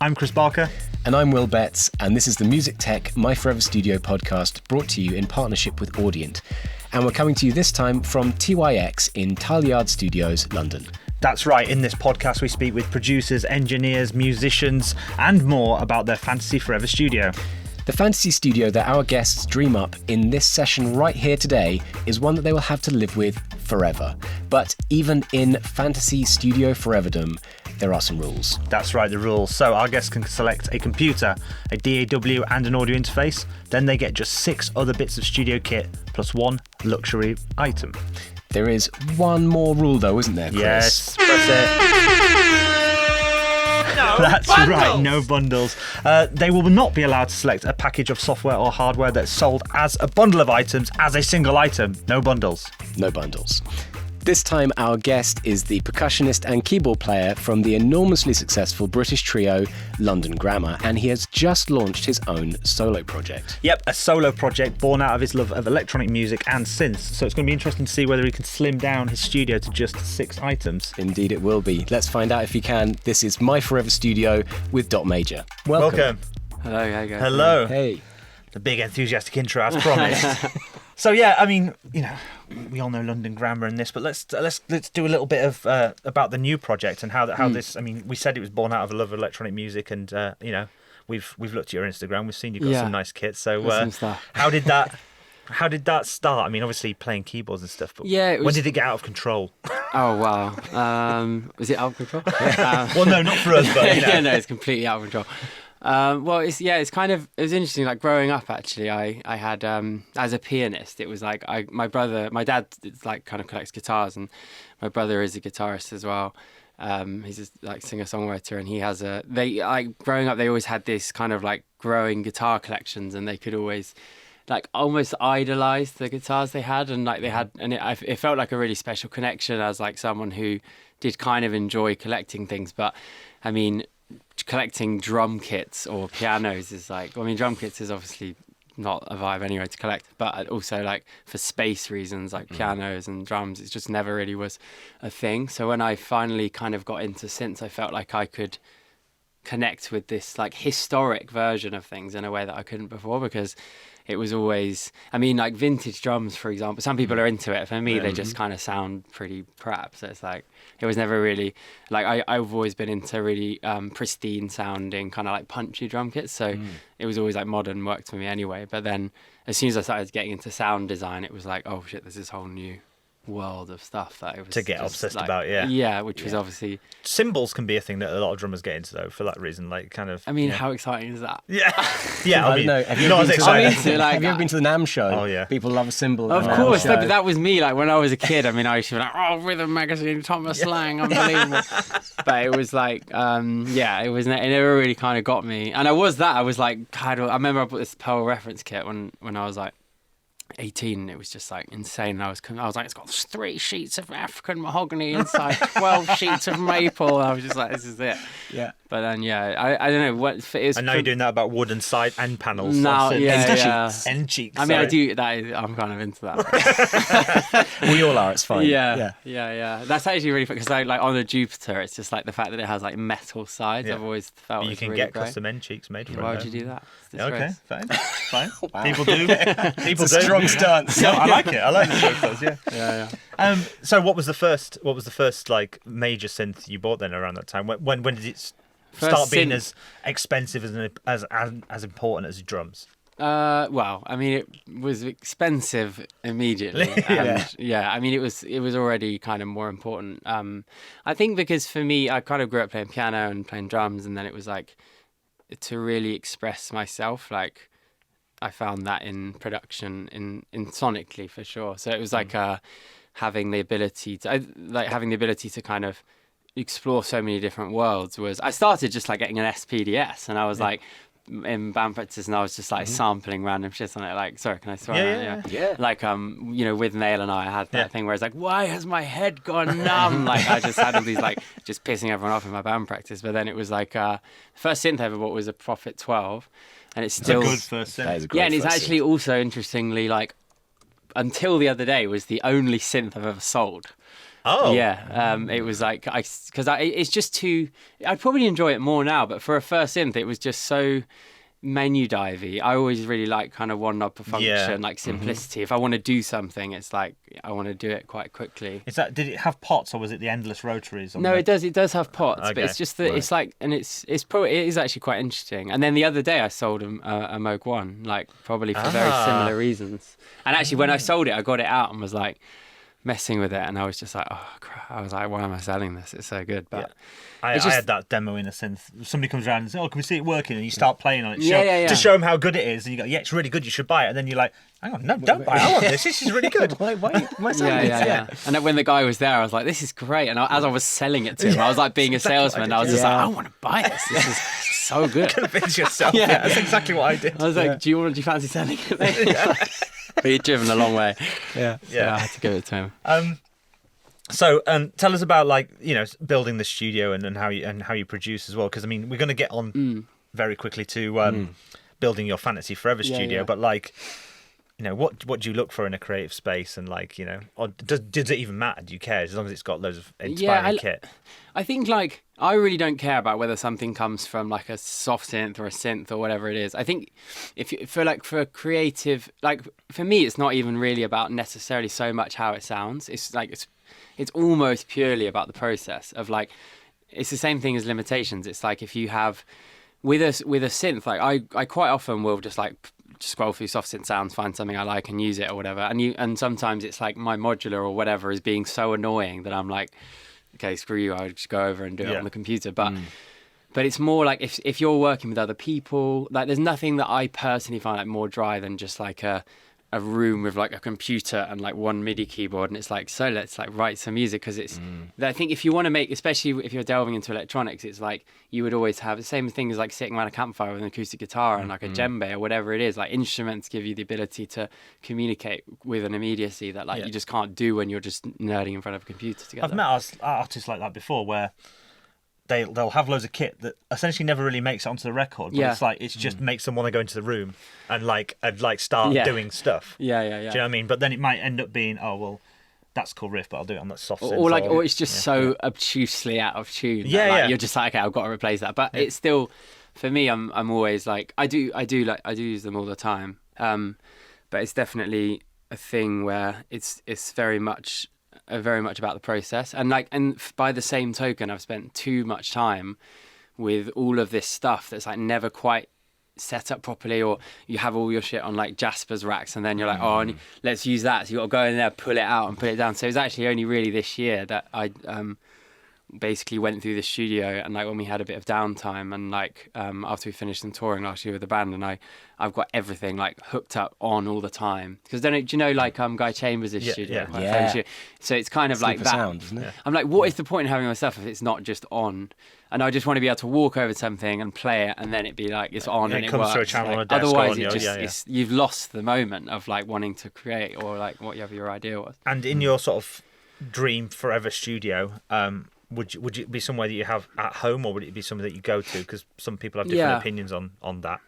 I'm Chris Barker. And I'm Will Betts, and this is the MusicTech My Forever Studio podcast brought to you in partnership with Audient. And we're coming to you this time from TYX in Tileyard Studios, London. That's right, in this podcast we speak with producers, engineers, musicians and more about their Fantasy Forever studio. The fantasy studio that our guests dream up in this session right here today is one that they will have to live with forever. But even in fantasy studio foreverdom, there are some rules. That's right, the rules. So our guests can select a computer, a DAW and an audio interface. Then they get just 6 other bits of studio kit plus 1 luxury item. There is one more rule though, isn't there, Chris? Yes, that's it. That's bundles. Right, no bundles. They will not be allowed to select a package of software or hardware that's sold as a bundle of items, as a single item. No bundles. No bundles. This time our guest is the percussionist and keyboard player from the enormously successful British trio London Grammar, and he has just launched his own solo project. Yep, a solo project born out of his love of electronic music and synths. So it's going to be interesting to see whether he can slim down his studio to just 6 items. Indeed it will be. Let's find out if he can. This is My Forever Studio with Dot Major. Welcome. Hello, how you going? Hello. Hey. The big enthusiastic intro as promised. So yeah, I mean, you know, we all know London Grammar and this, but let's do a little bit of about the new project and how this. I mean, we said it was born out of a love of electronic music, and you know, we've looked at your Instagram, we've seen you've got some nice kits. So how did that start? I mean, obviously playing keyboards and stuff, but when did it get out of control? Oh wow, was it out of control? Well, no, not for us, but you know. Yeah, no, it's completely out of control. Well, it was interesting. Like growing up, actually, I had as a pianist, it was like my dad like kind of collects guitars, and my brother is a guitarist as well. He's just like singer-songwriter, and he has growing up, they always had this kind of like growing guitar collections, and they could always like almost idolize the guitars they had, and like it felt like a really special connection as like someone who did kind of enjoy collecting things. But I mean, collecting drum kits or pianos is like, I mean, drum kits is obviously not a vibe anyway to collect, but also like for space reasons, like pianos and drums, it just never really was a thing. So when I finally kind of got into synths, I felt like I could connect with this like historic version of things in a way that I couldn't before, because it was always, I mean, like vintage drums, for example, some people are into it. For me, they just kind of sound pretty crap. So it's like, it was never really, like, I've always been into really pristine sounding, kind of like punchy drum kits. So it was always like modern worked for me anyway. But then as soon as I started getting into sound design, it was like, oh shit, there's this whole new world of stuff that it was to get obsessed like, about. Which was obviously cymbals can be a thing that a lot of drummers get into though, for that reason, like kind of, I mean, how exciting is that? I mean, have you not as exciting. Have you ever been to the NAMM show? Oh yeah, people love a cymbal. Of course, but that was me. Like when I was a kid, I mean, I used to be like, oh, Rhythm Magazine, Thomas Lang, unbelievable. But it was like, it never really kind of got me. And I was like, I remember I bought this Pearl reference kit when I was like 18. It was just like insane. I was like, it's got 3 sheets of African mahogany inside 12 sheets of maple. I was just like, this is it. Yeah. But then I don't know what it is. And now you're doing that about wood and side end panels. Now, end cheeks. I mean, I do that. I'm kind of into that. We all are. It's fine. Yeah. That's actually really fun because like on a Jupiter, it's just like the fact that it has like metal sides. I've always felt you can really get great. custom end cheeks made for it. Why would you do that? Okay, fine. Wow. People do. People do. Strong stance. No, I like it. I like the photos. Yeah. Yeah. So what was the first like major synth you bought then around that time? When did it start being as expensive as important as drums? Well, I mean, it was expensive immediately. I mean, it was already kind of more important. I think because for me, I kind of grew up playing piano and playing drums, and then it was like to really express myself. Like I found that in production, in sonically for sure. So it was like having the ability to kind of explore so many different worlds. I started just like getting an SPDS, and I was like in band practice, and I was just like sampling random shit on it. Like, sorry, can I swear? Yeah. Like, you know, with Nail and I had that thing where it's like, why has my head gone numb? Like, I just had all these like just pissing everyone off in my band practice. But then it was like the first synth I ever bought was a Prophet 12, and it's still a good first synth. And it's actually also interestingly like until the other day was the only synth I've ever sold. Oh. Yeah, it was like it's just too. I'd probably enjoy it more now, but for a first synth, it was just so menu divey. I always really like kind of one knob per function, like simplicity. If I want to do something, it's like I want to do it quite quickly. Did it have pots or was it the endless rotaries? No, it does. It does have pots, but it's just that it's like, and it is actually quite interesting. And then the other day I sold a Moog One, like probably for very similar reasons. And actually, when I sold it, I got it out and was like messing with it, and I was just like, oh crap. I was like, why am I selling this? It's so good. But I had that demo in a synth. Somebody comes around and says, oh, can we see it working? And you start playing on it to show them how good it is. And you go, yeah, it's really good, you should buy it. And then you're like, hang on, no, don't buy it. I want this. This is really good. why am I selling this? Yeah. And then when the guy was there, I was like, this is great. And as I was selling it to him, I was like being a salesman. I was just like, I want to buy this. This is so good. Convince yourself. Yeah, that's exactly what I did. I was like, do you fancy selling it? But he'd driven a long way. So I had to give it to him. So tell us about building the studio and how you produce as well, because I mean we're going to get on very quickly to building your Fantasy Forever studio, but what do you look for in a creative space, and or does it even matter? Do you care as long as it's got loads of inspiring kit? I think I really don't care about whether something comes from like a soft synth or a synth or whatever it is. I think for creative, for me, it's not even really about necessarily so much how it sounds. It's almost purely about the process of it's the same thing as limitations. It's like if you have with a synth, I quite often will just scroll through soft synth sounds, find something I like and use it or whatever. And sometimes it's like my modular or whatever is being so annoying that I'm like, okay, screw you, I'll just go over and do it on the computer. But it's more like if you're working with other people, there's nothing that I personally find more dry than just a room with a computer and one MIDI keyboard, and it's so let's write some music, because it's I think if you want to make, especially if you're delving into electronics, it's you would always have the same thing as sitting around a campfire with an acoustic guitar and a djembe or whatever it is. Instruments give you the ability to communicate with an immediacy that you just can't do when you're just nerding in front of a computer together. I've met artists like that before where they'll have loads of kit that essentially never really makes it onto the record, but it's just makes them want to go into the room and start doing stuff. Yeah. Do you know what I mean? But then it might end up being, oh well, that's a cool riff, but I'll do it on that soft synth. Or it's just so obtusely out of tune. You're just okay, I've got to replace that. But it's still, for me, I'm always I do use them all the time. But it's definitely a thing where it's very much about the process, and by the same token, I've spent too much time with all of this stuff that's never quite set up properly, or you have all your shit on Jasper's racks, and then you're let's use that, so you got to go in there, pull it out and put it down. So it's actually only really this year that I basically went through the studio, and when we had a bit of downtime, and after we finished some touring last year with the band, and I've got everything hooked up on all the time, because do you know Guy Chambers' studio? So it's kind of Sleep that sound, isn't it? I'm what is the point in having my stuff if it's not just on? And I just want to be able to walk over to something and play it, and then it be it's on and it comes works. through a channel on a desk. Otherwise, you've lost the moment of wanting to create, or whatever your idea was. And in your sort of dream forever studio, would it be somewhere that you have at home, or would it be somewhere that you go to? Because some people have different opinions on that.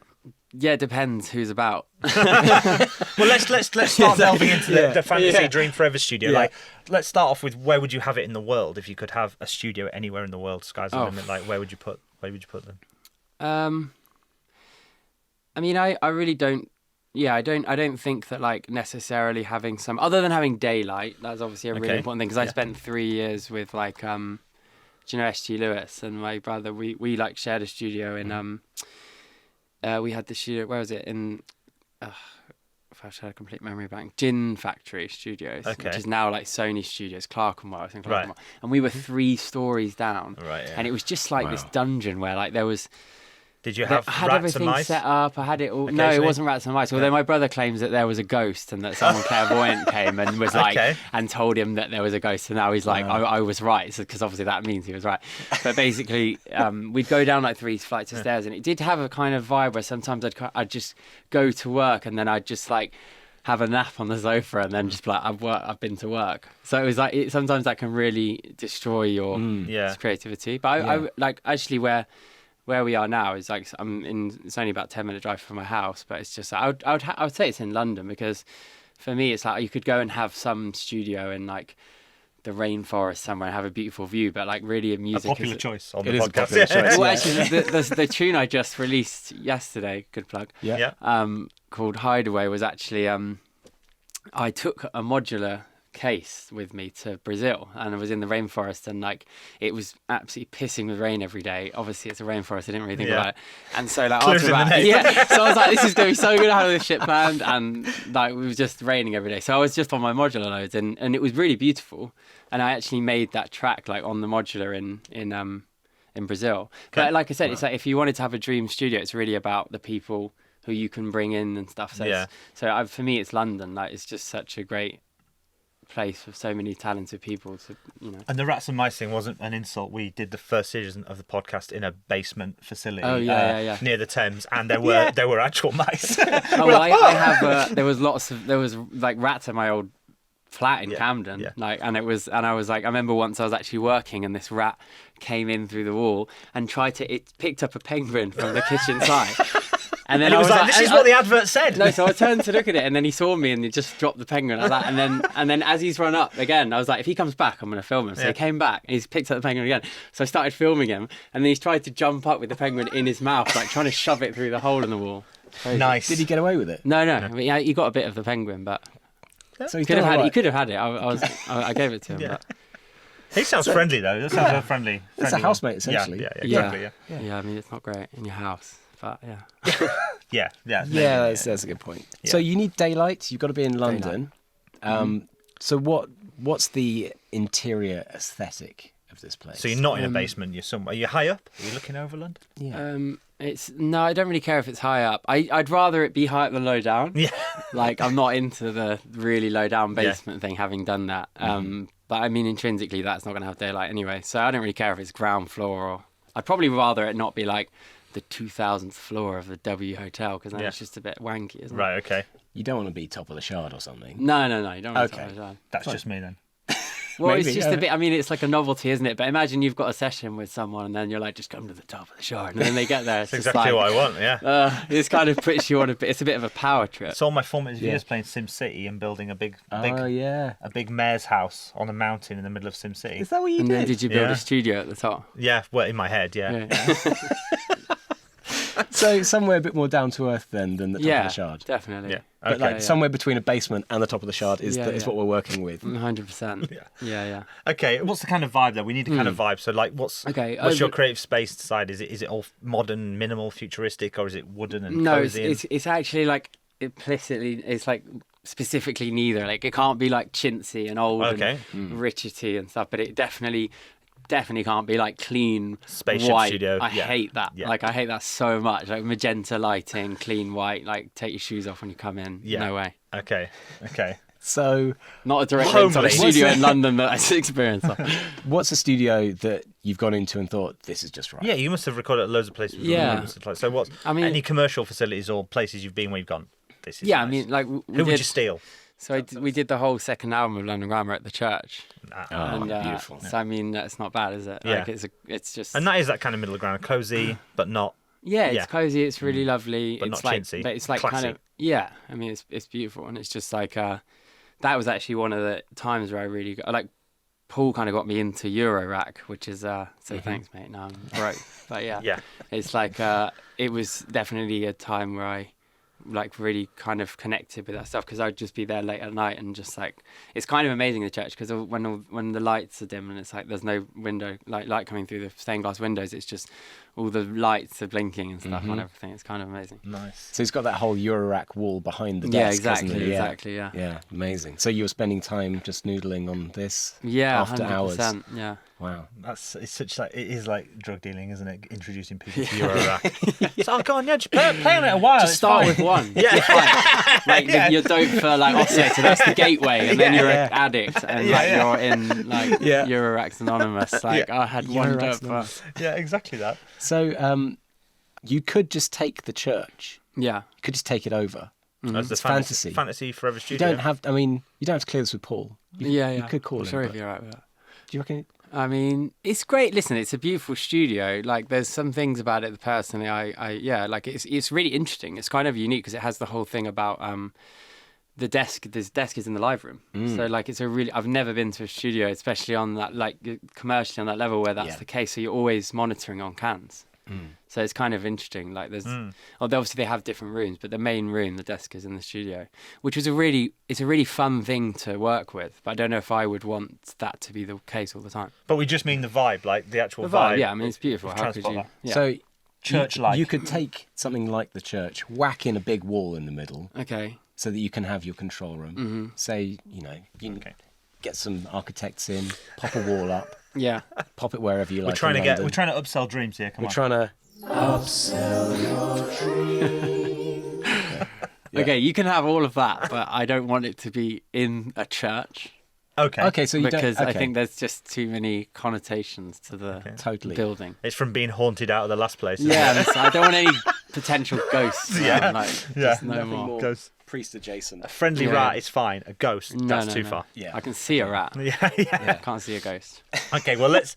Yeah, it depends who's about. Well, let's start delving into the fantasy dream forever studio. Let's start off with, where would you have it in the world if you could have a studio anywhere in the world? Sky's the limit. Where would you put them? I mean, I really don't. Yeah, I don't think that necessarily having some, other than having daylight. That's obviously a really important thing, because I spent 3 years with S.G. Lewis and my brother. We shared a studio in we had the studio, where was it, in if I had a complete memory bank, Gin Factory Studios, which is now Sony Studios, Clerkenwell, and we were 3 stories down, and it was just this dungeon where there was. Did you have I had rats everything and mice? set up. I had it all. No, it wasn't rats and mice. Although my brother claims that there was a ghost, and that someone clairvoyant came and was and told him that there was a ghost. And now he's I was right, because obviously that means he was right. But basically, we'd go down 3 flights of stairs, and it did have a kind of vibe where sometimes I'd just go to work, and then I'd just have a nap on the sofa, and then just I've been to work. So it was sometimes that can really destroy your creativity. But I actually where we are now is it's only about a 10-minute drive from my house, but it's just I would say it's in London, because for me it's you could go and have some studio in the rainforest somewhere and have a beautiful view, but like really a music popular choice on It the is a podcast. popular choice. Well, actually, the tune I just released yesterday, good plug, Yeah. called Hideaway was actually I took a modular case with me to Brazil, and I was in the rainforest, and like it was absolutely pissing with rain every day. Obviously it's a rainforest, I didn't really think about it, and so like Clues after in the that, name. so I was like, this is gonna be so good, I had this shit planned, and like it was just raining every day, so I was just on my modular loads, and it was really beautiful, and I actually made that track like on the modular in Brazil. But like I said, it's like if you wanted to have a dream studio, it's really about the people who you can bring in and stuff. So for me it's London. Like it's just such a great place with so many talented people to, you know. And the rats and mice thing wasn't an insult. We did the first season of the podcast in a basement facility near the Thames, and there were actual mice. Oh well, I have there was like rats in my old flat in Camden, like, and I was like, I remember once I was actually working and this rat came in through the wall and it picked up a penguin from the kitchen side. And then I was like, this is what the advert said. No, so I turned to look at it, and then he saw me, and he just dropped the penguin like that. And then as he's run up again, I was like, if he comes back, I'm going to film him. So he came back, and he's picked up the penguin again. So I started filming him, and then he's tried to jump up with the penguin in his mouth, like trying to shove it through the hole in the wall. Crazy. Nice. Did he get away with it? No. I mean, yeah, he got a bit of the penguin, but So he could have had it. I gave it to him. But... He sounds friendly though. That sounds a friendly. It's a housemate essentially. Yeah, exactly. Yeah, I mean, it's not great in your house, but Yeah. That's a good point. Yeah. So you need daylight. You've got to be in London. So what's the interior aesthetic of this place? So you're not in a basement. You're somewhere. Are you high up? Are you looking over London? Yeah. No, I don't really care if it's high up. I'd rather it be high up than low down. Yeah. Like I'm not into the really low down basement thing, having done that. But I mean, intrinsically, that's not going to have daylight anyway. So I don't really care if it's ground floor or. I'd probably rather it not be like the 2000th floor of the W Hotel, because then it's just a bit wanky, isn't it? Right. Okay. You don't want to be top of the shard or something. No, you don't want to Okay. top of the That's just me then. Well, Maybe, it's just a bit. I mean, it's like a novelty, isn't it? But imagine you've got a session with someone, and then you're like, just come to the top of the shard, and then they get there. It's That's just exactly like, what I want. Yeah. This kind of puts you on a bit. It's a bit of a power trip. It's all my formative years playing SimCity and building a big mayor's house on a mountain in the middle of SimCity. Is that what you And did? then did you build a studio at the top? Yeah, well, in my head, yeah. So somewhere a bit more down to earth than the top of the shard. Definitely. Yeah. But like somewhere between a basement and the top of the shard is what we're working with. 100%. Yeah. Okay, what's the kind of vibe though? We need a kind of vibe. So, like, what's your creative space side? Is it all modern, minimal, futuristic, or is it wooden and cozy? No, it's actually like implicitly. It's like specifically neither. Like it can't be like chintzy and old and richety and stuff. But it definitely can't be like clean Spaceship white. studio. I hate that. Yeah. Like I hate that so much. Like magenta lighting, clean white. Like take your shoes off when you come in. Yeah. No way. Okay. So Not a direct link to Homely. a studio in London that I experienced. what's a studio that you've gone into and thought, this is just right? Yeah, you must have recorded at loads of places. Yeah. So, what's any commercial facilities or places you've been where you've gone? This is Yeah, nice. I mean, like who would you steal? So we did the whole second album of London Grammar at the church. Beautiful. So I mean, that's not bad, is it? Yeah. Like it's just. And that is that kind of middle ground, cozy, but not. Yeah, it's cozy. It's really lovely. But it's not like, chintzy. but it's like Classy. kind of I mean, it's beautiful, and it's just like that was actually one of the times where I really like. Paul kind of got me into Eurorack, which is so thanks, mate. Now I'm broke, but yeah, it's like it was definitely a time where I like really kind of connected with that stuff, because I'd just be there late at night and just like it's kind of amazing in the church, because when the lights are dim and it's like there's no window light coming through the stained glass windows, it's just all the lights are blinking and stuff on everything. It's kind of amazing. Nice. So it's got that whole Eurorack wall behind the desk. Exactly. Yeah, amazing. So you were spending time just noodling on this After 100%, hours. Yeah. Wow. It's such like it is like drug dealing, isn't it? Introducing people to Eurorack. So go on, just play on it a while. Just start with one. You're fine. Like you're dope for like oscillator. That's the gateway, and then you're an addict, and you're in like Euroracks Anonymous. Like I had one dope for. Yeah, exactly that. So you could just take the church. Yeah. You could just take it over. As the It's fantasy forever studio. You don't have. I mean, you don't have to clear this with Paul. You could call I'm him. sure but if you're right with that. Do you reckon? I mean, it's great. Listen, it's a beautiful studio. Like, there's some things about it that personally, like it's really interesting. It's kind of unique because it has the whole thing about this desk is in the live room. So like I've never been to a studio, especially on that, like commercially on that level where that's the case. So you're always monitoring on cans. So it's kind of interesting. Like obviously they have different rooms, but the main room, the desk is in the studio, which is it's a really fun thing to work with. But I don't know if I would want that to be the case all the time. But we just mean the vibe, like the actual The vibe, yeah. I mean, it's beautiful. How could you? That. Yeah. So church-like. you could take something like the church, whack in a big wall in the middle, Okay. so that you can have your control room. Say, you can get some architects in, pop a wall up, Yeah. pop it wherever you like. We're trying in to London. we're trying to upsell dreams here. Come We're on. trying to. Okay, you can have all of that, but I don't want it to be in a church Okay. So you because don't. I Okay. think there's just too many connotations to the Totally. building. It's from being haunted out of the last place. isn't Yeah, it? and so I don't want any potential ghosts. Yeah. Like, Yeah. just no Nothing more. more Ghost. priest adjacent. A friendly Yeah. rat is fine. A ghost, No, that's no, too no. far. Yeah. I can see a rat. Yeah. I can't see a ghost. Okay, well let's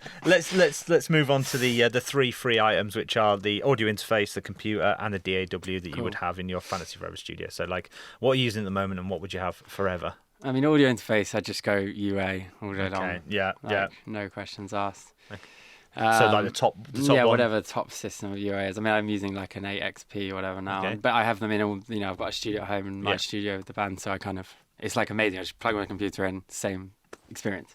move on to the three free items, which are the audio interface, the computer, and the DAW that you would have in your Fantasy Forever studio. So, like, what are you using at the moment, and what would you have forever? I mean, audio interface, I just go UA all day long. Okay, yeah, Like, yeah. No questions asked. So, like the top yeah, one. whatever the top system of UA is. I mean, I'm using like an 8XP or whatever now, Okay. but I have them in all. I've got a studio at home and my Yeah. studio with the band, so it's like amazing. I just plug my computer in, same experience.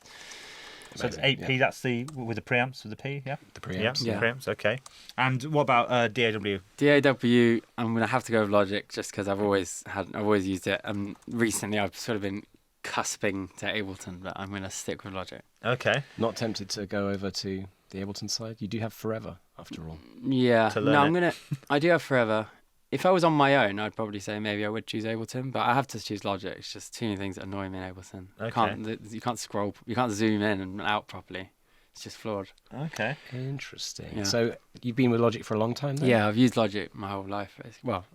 So it's Amazing, 8P. That's the with the preamps with the P. Yeah. The preamps. Yeah. Yeah. Preamps. Okay. And what about DAW? DAW, I'm gonna have to go with Logic just because I've always used it. Recently I've sort of been cusping to Ableton, but I'm gonna stick with Logic. Okay. Not tempted to go over to the Ableton side. You do have Forever, after all. Yeah. To learn No, it. I do have Forever. If I was on my own, I'd probably say maybe I would choose Ableton, but I have to choose Logic. It's just too many things that annoy me in Ableton. Okay. You can't scroll, you can't zoom in and out properly. It's just flawed. Okay. Interesting. Yeah. So you've been with Logic for a long time then? Yeah, I've used Logic my whole life. Well,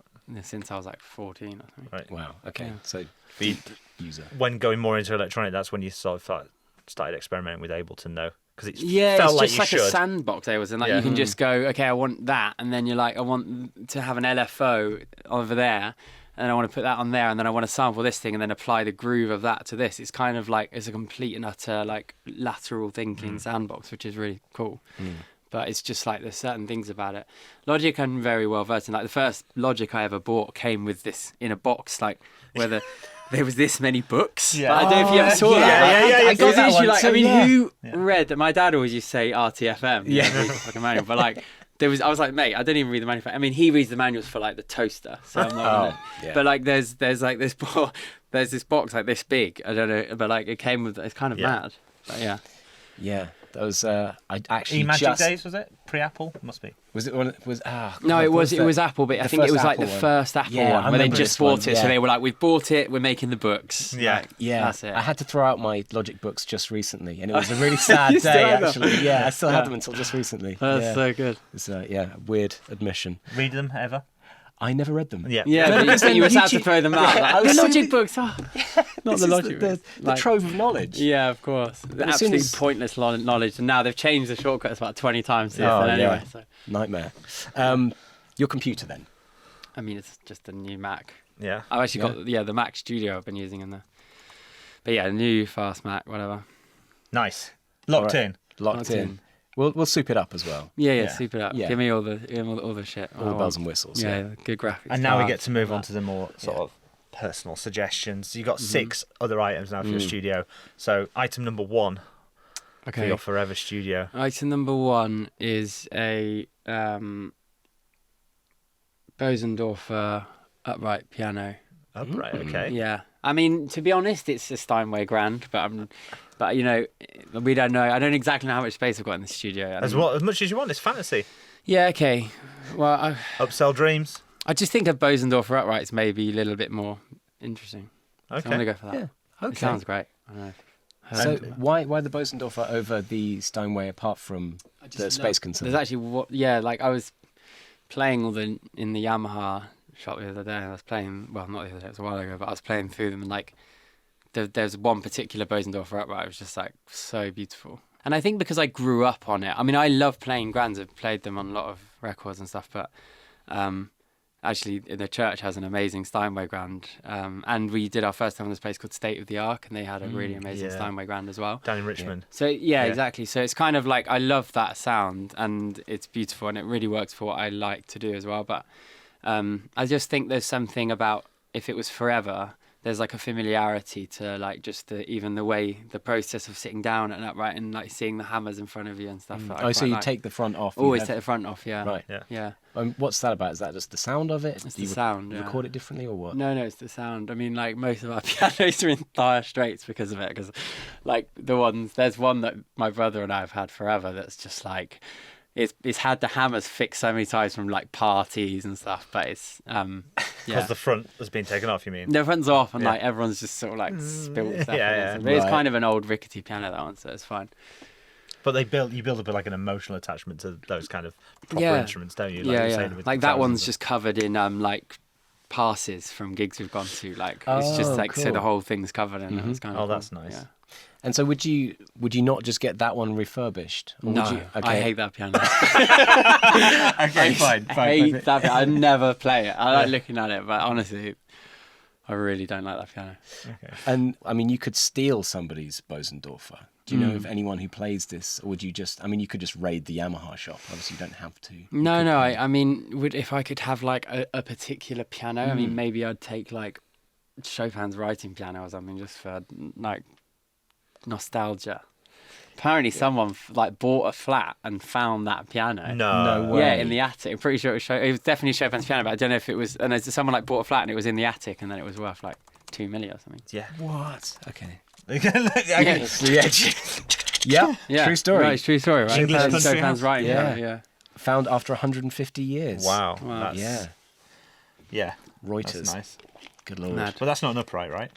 since I was like 14, I think. Right. Wow. Okay. Yeah. So But you- deep user. when going more into electronic, that's when you sort of started experimenting with Ableton, though, because it Yeah, felt it's like just you like should. a sandbox, Ableton. Like Yeah. you can just go, okay, I want that, and then you're like, I want to have an LFO over there, and I want to put that on there, and then I want to sample this thing, and then apply the groove of that to this. It's kind of like it's a complete and utter like lateral thinking sandbox, which is really cool. But it's just like there's certain things about it. Logic, I'm very well versed in. Like the first Logic I ever bought came with this in a box, like where there was this many books. Yeah. But I don't know if you ever saw yeah, that. yeah, yeah, It yeah, was got that literally one like, too, I mean, yeah. who read that? My dad always used to say RTFM. Yeah. Read the fucking manual. But like, I was like, mate, I don't even read the manual. I mean, he reads the manuals for like the toaster, so I'm not. Gonna, yeah. But like, there's like this there's this box like this big. I don't know, but like it came with. It's kind of Yeah. mad. But yeah. Yeah. That was I actually Magic just Days, was it? Pre-Apple? Must be. was it one was No, it was the- Apple, but I the think it first was like the Apple one. first Apple Yeah, I one where they remember just this bought one, it. So yeah. they were like, we've bought it, we're making the books. Yeah. Like, Yeah, that's it. I had to throw out my Logic books just recently, and it was a really sad You still day. have them? Actually, yeah, I still had them until just recently. That's yeah. so good. It's a weird admission. Read them ever? I never read them. Yeah. Yeah, No, but because you, then you were sad to YouTube- throw them out. Yeah, Like, I was the so Logic big- books. Oh, not This the is Logic the books. the trove of knowledge. Yeah, of course. The as soon absolute as- pointless knowledge, and now they've changed the shortcuts about 20 times since Oh, then. Anyway, yeah. so Nightmare. Your computer then? I mean, it's just a new Mac. Yeah. I've actually got the Mac Studio I've been using in there. But yeah, new fast Mac, whatever. Nice. Locked All right. in. Locked in. We'll soup it up as well. Yeah, Yeah. super it up. Yeah. Give me all the shit. All the bells and whistles. Yeah, good graphics. And now we cards, get to move all on that. to the more sort Yeah. of personal suggestions. You got 6 other items now for your studio. So item number 1 for Okay. your Forever studio. Item number 1 is a Bosendorfer upright piano. Upright, okay. Yeah, I mean, to be honest, it's a Steinway Grand, but you know, we don't know. I don't exactly know how much space I've got in the studio. As much as you want. It's fantasy. Yeah, okay. Well, Upsell dreams. I just think a Bosendorfer uprights may be a little bit more interesting. Okay. So I'm gonna go for that. Yeah. Okay. It sounds great. I don't know. So why the Bosendorfer over the Steinway apart from the space concern? There's actually like I was playing in the Yamaha shop the other day. I was playing, well, not the other day, it was a while ago, but I was playing through them, and like there's one particular Bosendorfer upright. It was just like so beautiful. And I think because I grew up on it. I mean, I love playing Grands. I've played them on a lot of records and stuff, but actually the church has an amazing Steinway grand, and we did our first time in this place called State of the Ark, and they had a really amazing Steinway grand as well down in Richmond. So exactly, so it's kind of like I love that sound and it's beautiful and it really works for what I like to do as well, but I just think there's something about if it was forever, there's like a familiarity to like just even the way the process of sitting down and upright and like seeing the hammers in front of you and stuff. So you take the front off? Always take the front off, yeah. Right. Yeah. What's that about? Is that just the sound of it? It's the sound. You record it differently or what? No, it's the sound. I mean, like most of our pianos are in dire straits because of it. Because, like there's one that my brother and I have had forever. That's just like, it's had the hammers fixed so many times from like parties and stuff. But it's because the front has been taken off. You mean the front's off and like everyone's just sort of like spilled stuff. But it's kind of an old rickety piano, that one, so it's fine. But you build up like an emotional attachment to those kind of proper instruments, don't you? Like Like that one's just covered in like passes from gigs we've gone to. Like it's just like cool. So the whole thing's covered in it. It's kind of cool. That's nice. Yeah. And so would you not just get that one refurbished? Or No, would you? Okay. I hate that piano. Okay, fine. I hate that piano. I never play it. I like looking at it, but honestly, I really don't like that piano. Okay. And I mean, you could steal somebody's Bosendorfer. Do you know of anyone who plays this, or would you just? I mean, you could just raid the Yamaha shop. Obviously, you don't have to. No. I mean, if I could have like a particular piano, I mean, maybe I'd take like Chopin's writing piano or something, just for like nostalgia. Apparently, someone like bought a flat and found that piano. No way. Yeah, in the attic. I'm pretty sure it was definitely Chopin's piano, but I don't know if it was. And there's someone like bought a flat and it was in the attic, and then it was worth like $2 million or something. Yeah. What? Okay. Yeah. True story. Right, true story, right? English country Chopin's house. writing. Yeah. Yeah. Found after 150 years. Wow. Yeah. Yeah. Reuters. That's nice. Good lord. Mad. But that's not an upright, right?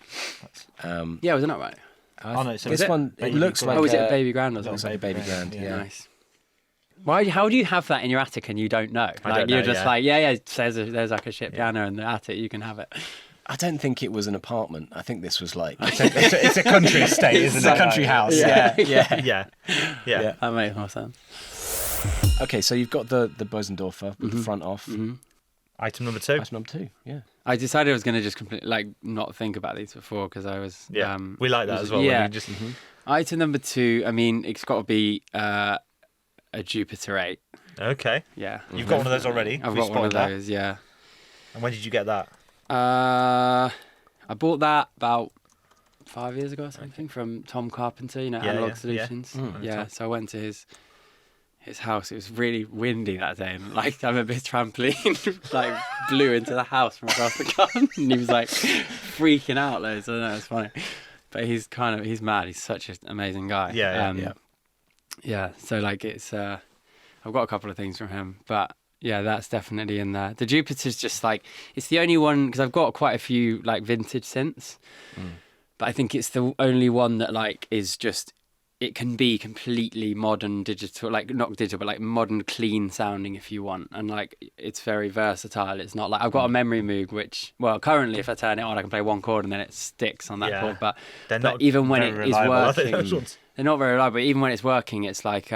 Yeah, was it not right? Oh no, so This one, it looks like. Was it a baby grand or Looks something? like a baby grand. Yeah. Nice. How do you have that in your attic and you don't know? I Like don't you're know, just yeah. like, there's like a shit piano in the attic, you can have it. I don't think it was an apartment. I think this was like. it's a country estate, isn't It's it? a country house. Yeah. Yeah. That makes more sense. Okay, so you've got the Bosendorfer with the front off. Item number 2. Item number 2. Yeah. I decided I was going to just completely like not think about these before because I was. Yeah. We like that as well. Yeah. When you just, Item number 2. I mean, it's got to be a Jupiter 8. Okay. Yeah. You've got one of those already. I've We got one of spotted that. those. Yeah. And when did you get that? I bought that about 5 years ago or something from Tom Carpenter, Analog Solutions. Yeah, so I went to his house. It was really windy that day, and like I'm a bit trampoline, like blew into the house from across the garden, and he was like freaking out loads. I don't know, it's funny, but he's mad. He's such an amazing guy. Yeah. So like it's I've got a couple of things from him, but. Yeah, that's definitely in there. The Jupiter's just like, it's the only one, because I've got quite a few like vintage synths, but I think it's the only one that like is just, it can be completely modern digital, like not digital, but like modern clean sounding if you want. And like, it's very versatile. It's not like, I've got a memory Moog, which, well, currently if I turn it on, I can play one chord and then it sticks on that chord. But even when it is working, they're not very reliable. But even when it's working, it's like,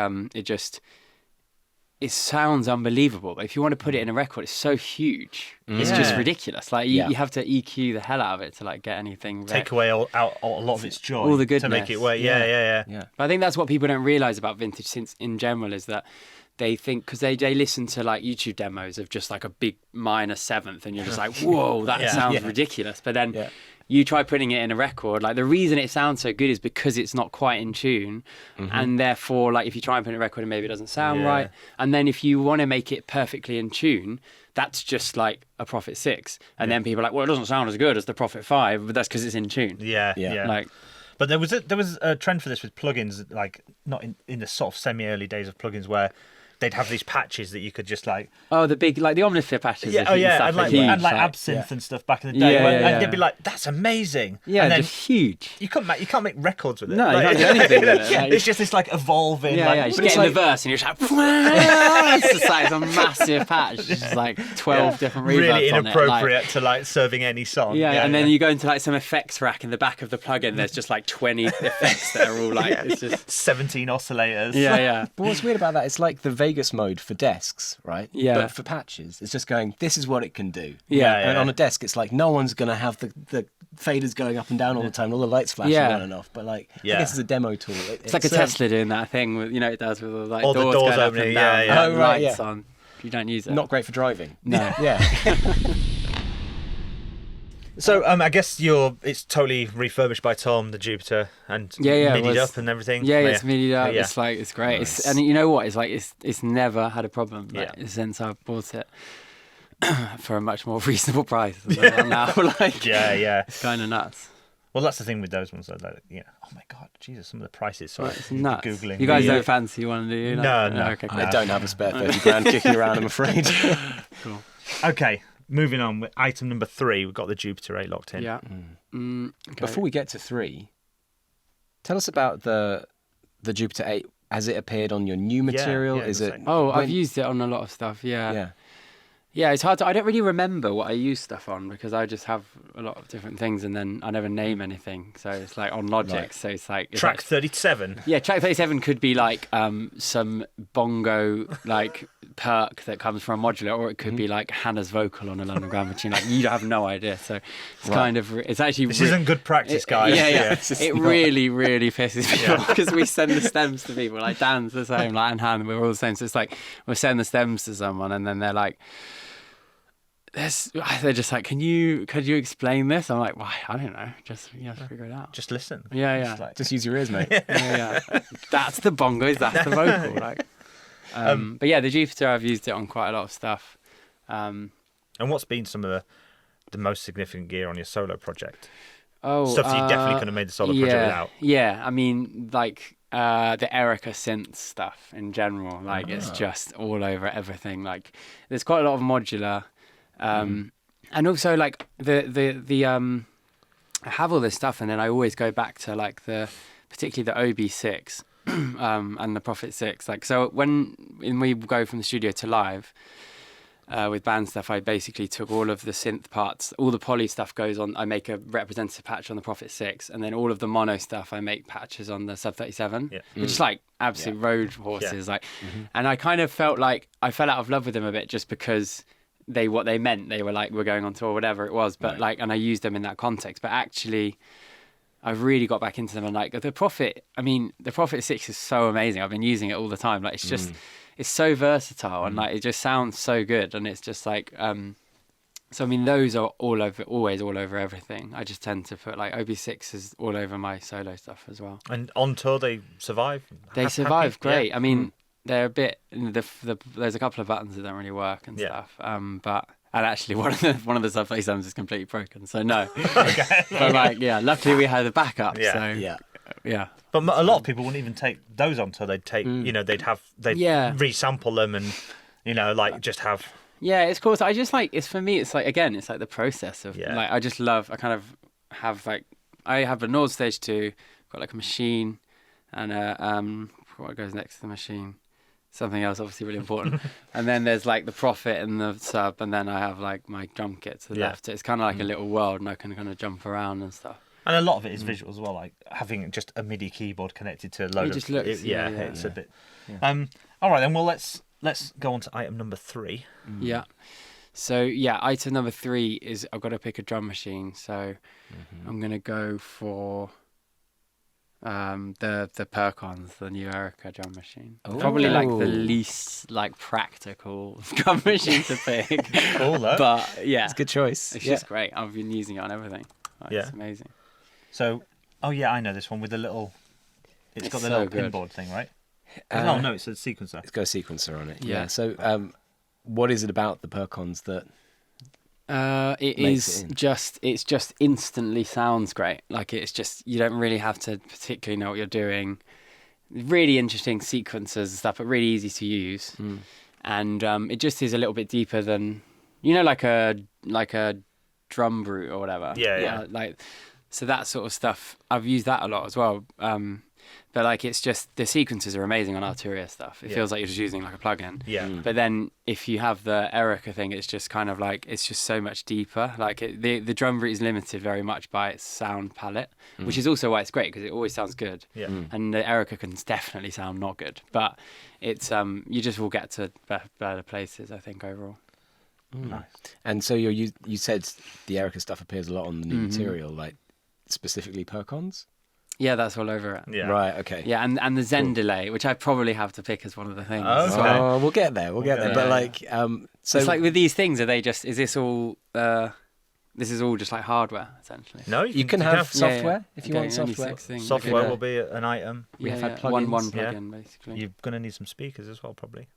it sounds unbelievable. But if you want to put it in a record, it's so huge. It's just ridiculous. Like you have to EQ the hell out of it to like get anything. Take away a lot of its joy. All the goodness. To make it work. Yeah. But I think that's what people don't realise about vintage synths in general is that they think, because they listen to like YouTube demos of just like a big minor seventh and you're just like, whoa, that sounds ridiculous. But then you try putting it in a record, like the reason it sounds so good is because it's not quite in tune, and therefore like if you try and put it in a record and maybe it doesn't sound right, and then if you want to make it perfectly in tune, that's just like a Prophet 6, and then people are like, well, it doesn't sound as good as the Prophet 5, but that's because it's in tune. Yeah. Like, but there was a trend for this with plugins, like not in the sort of semi-early days of plugins where they'd have these patches that you could just like the big like the Omnisphere patches. And like Absinthe and stuff back in the day. And they'd be like, "That's amazing." Yeah, and then just huge. You can't make records with it. No, like, you can't do anything with it. Like, it's just this like evolving. Yeah, you just get in the verse and you're just like, it's just like a massive patch. It's just like 12 different reverbs really on inappropriate it, to like serving any song. And then you go into like some effects rack in the back of the plugin. There's just like 20 effects that are all like it's just 17 oscillators. Yeah. But what's weird about that? It's like the Vegas mode for desks, right? Yeah. But for patches, it's just going, this is what it can do. Yeah. And on a desk, it's like no one's going to have the faders going up and down all the time, all the lights flashing on and off. But like, I guess it's a demo tool. It's like a Tesla doing that thing, with, it does with all, like, all doors the doors going up opening, and down, yeah. Oh, right, lights on. If you don't use it. Not great for driving. No. Yeah. So I guess it's totally refurbished by Tom, the Jupiter, and midied up and everything. Yeah, it's midied up. Yeah. It's like, it's great. Nice. And you know what? It's like it's never had a problem since I bought it for a much more reasonable price than they are now. Like, it's kind of nuts. Well, that's the thing with those ones. Like, oh my God, Jesus, some of the prices. Sorry, It's nuts. Googling. You guys don't fancy one, do you? No. Okay, cool. I don't have a spare 30 grand kicking around, I'm afraid. Cool. Okay, moving on with item number 3. We've got the Jupiter 8 locked in. Yeah. Okay. Before we get to 3, tell us about the Jupiter 8. Has it appeared on your new material? Is it? Oh, I've used it on a lot of stuff. Yeah. Yeah, it's hard to. I don't really remember what I use stuff on because I just have a lot of different things, and then I never name anything. So it's like on Logic. Right. So it's like Track 37. Yeah, track 37 could be like some bongo like perk that comes from a modular, or it could be like Hannah's vocal on a London Grand machine. Like you have no idea. So it's kind of it's actually This isn't good practice, guys. Yeah. It really really pisses me off because we send the stems to people. Like Dan's the same, like and Han, we're all the same. So it's like we'll send the stems to someone, and then they're like. They're just like, could you explain this? I'm like, why? I don't know. Just you have to figure it out. Just listen. Yeah. Just use your ears, mate. Yeah. That's the bongos. That's the vocal. Like, but yeah, the Jupiter, I've used it on quite a lot of stuff. And what's been some of the most significant gear on your solo project? Oh, Stuff that you definitely couldn't have made the solo project without. Yeah, I mean, like the Erica synth stuff in general. Like it's just all over everything. Like there's quite a lot of modular. And also like the I have all this stuff, and then I always go back to like particularly the OB6 and the Prophet 6. Like so when we go from the studio to live with band stuff, I basically took all of the synth parts, all the poly stuff goes on. I make a representative patch on the Prophet 6, and then all of the mono stuff I make patches on the Sub 37, which is like absolute road horses. Like, and I kind of felt like I fell out of love with them a bit just because. What they meant, they were like, we're going on tour, whatever it was, but like, and I used them in that context, but actually I've really got back into them, and like the Prophet 6 is so amazing. I've been using it all the time. Like it's just, it's so versatile, and like, it just sounds so good. And it's just like, so I mean, those are always all over everything. I just tend to put like OB6 is all over my solo stuff as well. And on tour, they survive? They survive great. Yeah. I mean, they're a bit there's a couple of buttons that don't really work and stuff. But actually one of the Sub 37s is completely broken. So no. Okay. But like luckily we had a backup. Yeah. So yeah. But a lot of people wouldn't even take those on tour. They'd take they'd resample them and like just have. Yeah, it's cool. So I just like it's for me. It's like again, it's like the process of like I just love. I kind of have like I have a Nord Stage 2, got like a machine, and what goes next to the machine. Something else obviously really important. And then there's like the Prophet and the Sub, and then I have like my drum kit to the left. So it's kind of like a little world, and I can kind of jump around and stuff. And a lot of it is visual as well, like having just a MIDI keyboard connected to a load It just looks, it's a bit. All right then. Well, let's go on to item number 3. Yeah. So yeah, item number 3 is I've got to pick a drum machine. So I'm gonna go for the Perkins, the new Erica drum machine. Ooh. Probably like the least like practical drum machine to pick. Cool though. But yeah, It's a good choice. it's just great. I've been using it on everything. It's amazing. So, I know this one with the little. It's got the so little good. pinboard thing, right? No, it's a sequencer. It's got a sequencer on it. Yeah. So what is it about the Perkins that It's just instantly sounds great. Like it's just you don't really have to particularly know what you're doing. Really interesting sequences and stuff, but really easy to use. And it just is a little bit deeper than like a drum brute or whatever. Yeah. Like so that sort of stuff. I've used that a lot as well. But like, it's just the sequences are amazing on Arturia stuff. It feels like you're just using like a plugin. Yeah. But then if you have the Erica thing, it's just kind of like, it's just so much deeper. Like the drum root is limited very much by its sound palette, which is also why it's great, because it always sounds good. Yeah. And the Erica can definitely sound not good, but it's you just will get to better places, I think, overall. Nice. And so you said the Erica stuff appears a lot on the new material, like specifically Perkins? Yeah, that's all over it. Yeah. Right, okay. Yeah, and the Zen delay, which I probably have to pick as one of the things. Oh, So okay. Oh, we'll get there. We'll get there. there. But Yeah. like, so it's like with these things, is this all just like hardware, essentially? No, you can have software if you Okay, want only software. 6 things. software Okay. will be an item. We have had one plugins. plugin, basically. You're going to need some speakers as well, probably.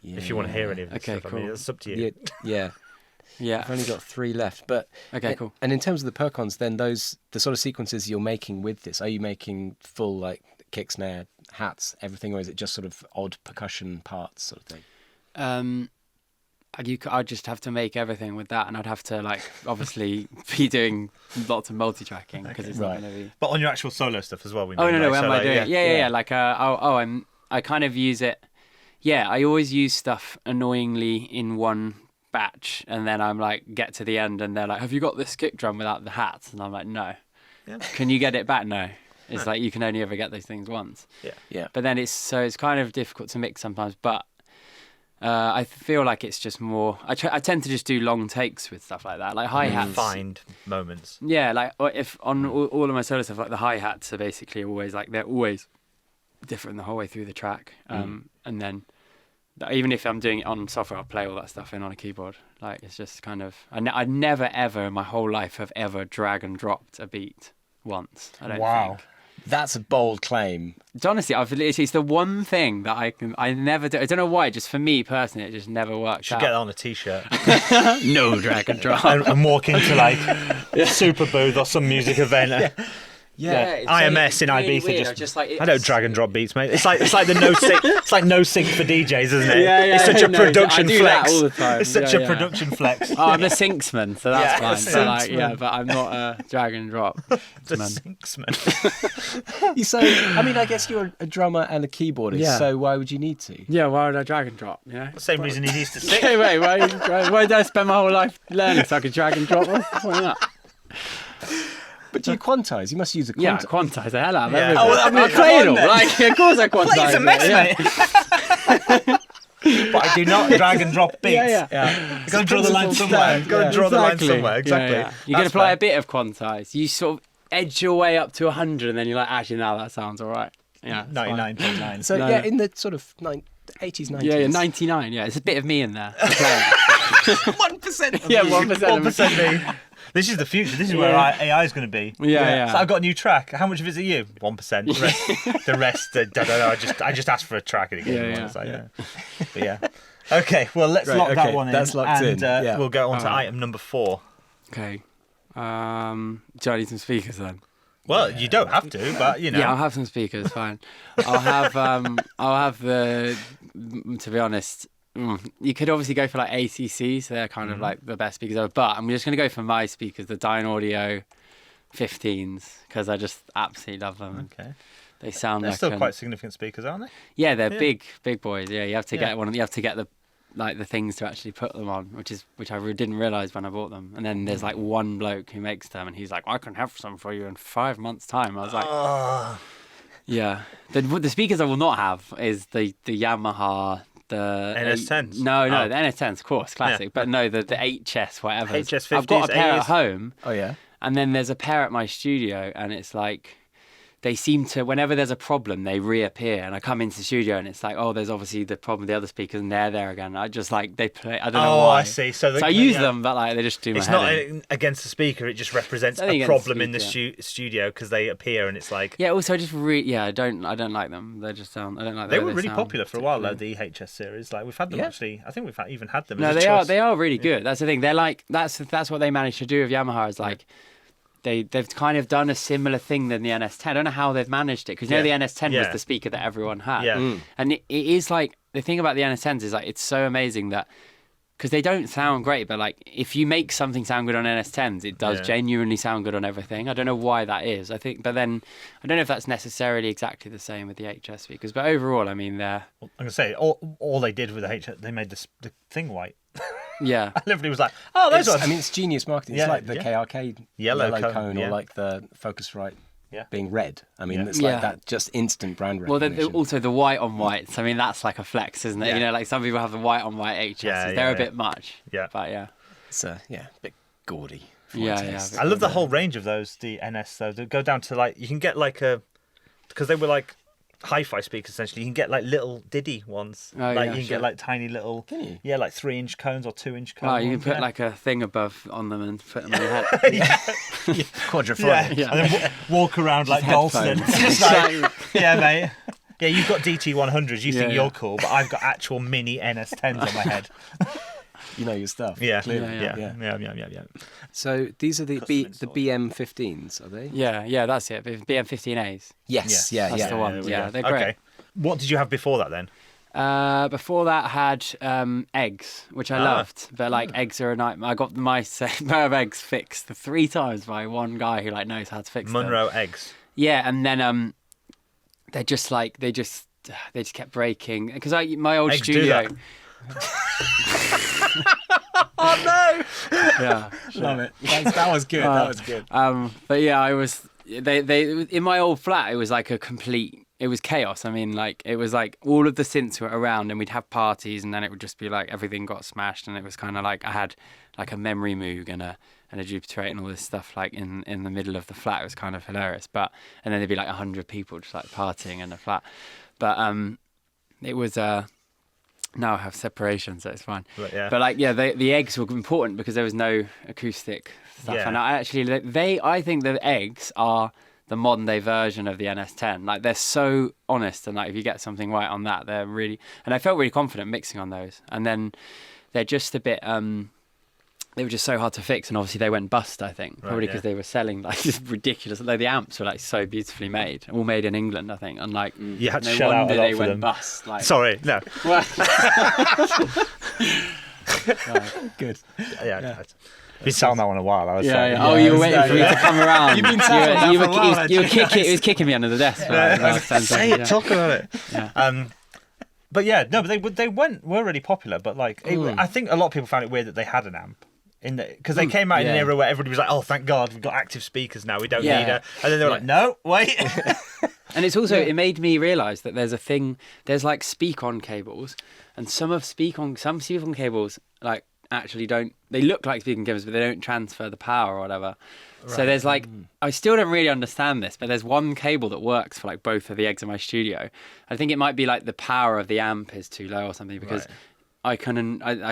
Yeah. If you want to hear any of this Okay, stuff. I mean, cool. it's up to you. Yeah. Yeah. I've only got 3 left, but Okay, cool. And in terms of the Perkins, then the sort of sequences you're making with this, are you making full like kick, snare, hats, everything, or is it just sort of odd percussion parts sort of thing? I'd just have to make everything with that, and I'd have to like obviously be doing lots of multi-tracking because it's Right. not going to be. But on your actual solo stuff as well. We Oh mean, no, like, when so, am I like, doing it? yeah. Yeah. Like I kind of use it. Yeah, I always use stuff annoyingly in one batch, and then I'm like, get to the end, and they're like, "Have you got this kick drum without the hats?" And I'm like, "No." Yeah. Can you get it back? No. It's like you can only ever get those things once. Yeah. But then it's kind of difficult to mix sometimes. But I feel like it's just more. I tend to just do long takes with stuff like that, like hi hats. Find moments. Yeah, like if on all of my solo stuff, like the hi hats are basically always like they're always different the whole way through the track, and then even if I'm doing it on software, I'll play all that stuff in on a keyboard. Like it's just kind of I never ever in my whole life have ever drag and dropped a beat once. I don't think. That's a bold claim. Honestly, it's the one thing that I never do. I don't know why. Just for me personally, it just never works Should out. get that on a t-shirt No drag and drop. and walk into like Super Booth or some music event. It's IMS in really Ibiza weird. just like, I don't drag and drop beats, mate. It's like the no sync. It's like no sync for DJs, isn't it? Yeah, it's such a production I do flex. That all the time. It's such a production flex. Oh, I'm a syncsman, so that's Yeah, fine. So like, syncsman. but I'm not a drag and drop. The man. syncsman. So, I mean, I guess you're a drummer and a keyboardist, Yeah. so why would you need to? Yeah, why would I drag and drop? Yeah. Same reason he needs to sync. Okay, wait, why did I spend my whole life learning so I could drag and drop? What's the point of that? But do you quantize? You must use a Yeah, quantize. quantize the hell out of Yeah. everything. Oh, well, I mean, I play it come all. on then. Like, of course I quantize It's a mess, it. mate. But I do not drag and drop beats. Yeah. You've got to draw the line somewhere. You've got to draw the line somewhere. Exactly. You can apply a bit of quantize. You sort of edge your way up to 100, and then you're like, actually, now that sounds all right. Yeah. it's fine. 99.9. So, No, yeah, no. in the sort of 80s, 90s. Yeah, 99. Yeah, it's a bit of me in there. 1%. Yeah, 1%. 1% me. This is the future. This is where AI is going to be. Yeah. So I've got a new track. How much of it is it you? 1%. The rest, I just asked for a track and it gave me one. It's like, But yeah. Okay, well, let's Right, lock that okay, one in. that's locked and, in, yeah. we'll go on to Alright. item number 4. Okay. Do I need some speakers then? Well, you don't have to, but, you know. Yeah, I'll have some speakers. Fine. I'll have the. To be honest, you could obviously go for like ACC, so they're kind of like the best speakers ever. But I'm just going to go for my speakers, the Dyne Audio 15s, because I just absolutely love them. Okay. They sound They're like still quite significant speakers, aren't they? Yeah, they're big boys. Yeah, you have to Yeah. get one. You have to get the things to actually put them on, which I didn't realize when I bought them. And then there's like one bloke who makes them, and he's like, I can have some for you in 5 months' time. I was like, yeah. The speakers I will not have is the Yamaha. The NS10s? No, Oh. the NS10s, of course, classic. Yeah. But no, the HS, whatever. HS50s, I've got a pair 80s. at home, Oh, yeah. and then there's a pair at my studio, and it's like they seem to, whenever there's a problem, they reappear. And I come into the studio, and it's like, oh, there's obviously the problem with the other speakers, and they're there again. I just like, they play, I don't know Oh, why. I see. So I use them, but like they just do my It's head not in. against the speaker. It just represents I think a against the problem in the speaker. studio because they appear and it's like Yeah, also I just I don't like them. They just sound, I don't like the they way were really sound popular for a while. Though, particularly. the HS series, like we've had them Yeah. actually. I think we've even had them. No, as a they choice. are really good. That's the thing. They're like that's what they managed to do with Yamaha. Is like they've kind of done a similar thing than the NS10. I don't know how they've managed it because you know the NS10 was the speaker that everyone had. Yeah. And it is like the thing about the NS10s is like it's so amazing that because they don't sound great, but like if you make something sound good on NS10s, it does genuinely sound good on everything. I don't know why that is. I think, but then I don't know if that's necessarily exactly the same with the HS speakers. But overall, I mean, they're. I'm gonna say all they did with the HS, they made the thing white. Yeah. And everybody was like, "Oh, those ones." I mean, it's genius marketing. It's like the KRK yellow cone, or like the Focusrite being red. I mean, it's like that just instant brand recognition. Well, also the white on whites. I mean, that's like a flex, isn't it? Yeah. You know, like some people have the white on white HSs. They're a bit much. Yeah. But yeah. It's a bit gaudy. Yeah. I love the whole range of those, the NS though. They go down to like, you can get like because they were like hi-fi speakers essentially. You can get like little diddy ones. Oh, like you can get like tiny little, like 3-inch cones or 2-inch cones. Oh, you can put like a thing above on them and put them on your head. Quadraphonic. Yeah. And then walk around like Dalston. Just like, yeah, mate. Yeah, you've got DT100s. You think you're cool, but I've got actual mini NS10s on my head. You know your stuff. Yeah. Yeah. So these are the BM15s, are they? Yeah, that's it. BM15As. Yes. That's the one. Yeah, they're great. Okay. What did you have before that then? Before that, I had eggs, which I loved. But like eggs are a nightmare. I got my pair of eggs fixed 3 times by one guy who like knows how to fix them. Monroe eggs. Yeah, and then they're just like they just kept breaking because my old eggs studio. Oh no! Yeah, love it. That was good. That was good. But yeah, I was. They in my old flat. It was like it was chaos. I mean, like it was like all of the synths were around, and we'd have parties, and then it would just be like everything got smashed, and it was kind of like I had like a memory Moog and a Jupiter 8 and all this stuff like in the middle of the flat. It was kind of hilarious. And then there'd be like 100 people just like partying in the flat. But it was now I have separation, so it's fine. But like the eggs were important because there was no acoustic stuff, and I think the eggs are the modern day version of the NS10. Like they're so honest, and like if you get something right on that, they're really. And I felt really confident mixing on those. And then they're just a bit. They were just so hard to fix, and obviously they went bust. I think probably because they were selling like just ridiculous. Although the amps were like so beautifully made, all made in England, I think. And like you had to no shell out a lot they for went them. Bust. Like, sorry, no. Good. Yeah. Been selling that one a while. I was saying. Oh, you were waiting for me to come around. You've been selling that for a while. You were kicking. It was kicking me under the desk. Say it. Talk about it. Yeah. But yeah, no, but they were really popular. But like, I think a lot of people found it weird that they had an amp. Because they came out in an era where everybody was like, "Oh, thank God, we've got active speakers now. We don't need a." And then they were like, "No, wait." And it's also it made me realise that there's a thing. There's like speak-on cables, and some speak-on cables like actually don't. They look like speak-on cables, but they don't transfer the power or whatever. Right. So there's like I still don't really understand this, but there's one cable that works for like both of the eggs in my studio. I think it might be like the power of the amp is too low or something because. Right. I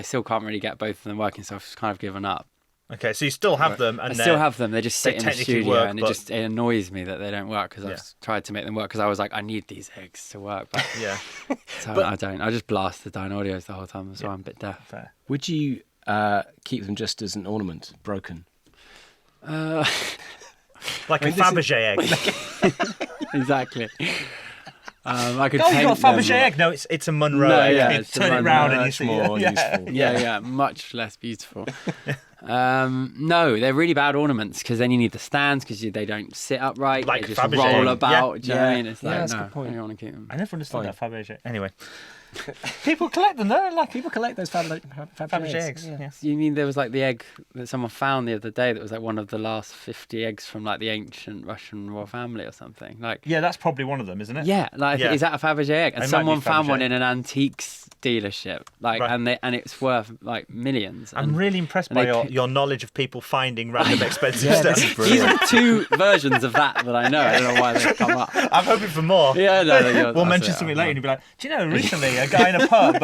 still can't really get both of them working, so I've kind of given up. Okay, so you still have them, and I still have them. They just sit in the studio, and it annoys me that they don't work because I've tried to make them work because I was like, I need these eggs to work, but so I don't. I just blast the Dyne Audios the whole time, so I'm a bit deaf. Fair. Would you keep them just as an ornament, broken? Like a Fabergé egg. Exactly. I could you got a Fabergé egg. No, it's a Monroe egg. Yeah, turn it round and you see more useful. Yeah, much less beautiful. No, they're really bad ornaments because then you need the stands because they don't sit upright. Like they just Fabergé. roll about. Do you know what I mean? It's like, that's a no, good point. I don't want to keep them. I never understood that Fabergé. Anyway, people collect them though. Like People collect those Fabergé eggs. Yeah. You mean there was like the egg that someone found the other day that was like one of the last 50 eggs from like the ancient Russian royal family or something? Like that's probably one of them, isn't it? Yeah, like is that a Fabergé egg? And It might someone be found one Fabergé. in an antiques dealership, like, and it's worth like millions. I'm really impressed by your knowledge of people finding random expensive Yeah, stuff. this is These are 2 versions of that I know. I don't know why they've come up. I'm hoping for more. Yeah, no, we'll mention something later and you'll be like, do you know, recently a guy in a pub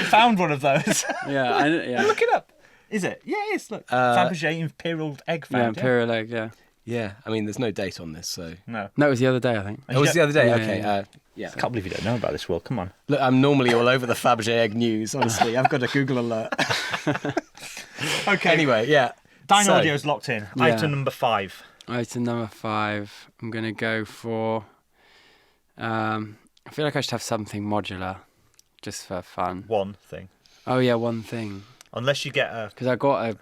found one of those. Yeah. Look it up. Is it? Yeah, it is. Look. Fabergé Imperial Egg found. Yeah, Imperial egg, yeah. Yeah, I mean, there's no date on this, so... No, it was the other day, I think. It was the other day? Yeah, okay, yeah. I can't believe you don't know about this, Will. Come on. Look, I'm normally all over the Fabergé egg news, honestly. I've got a Google alert. Okay. Anyway, yeah. Dyne Audio's locked in. Yeah. Item number 5. Item number 5, I'm going to go for... I feel like I should have something modular, just for fun. One thing. Oh, yeah, one thing. unless you get a. Because I got a,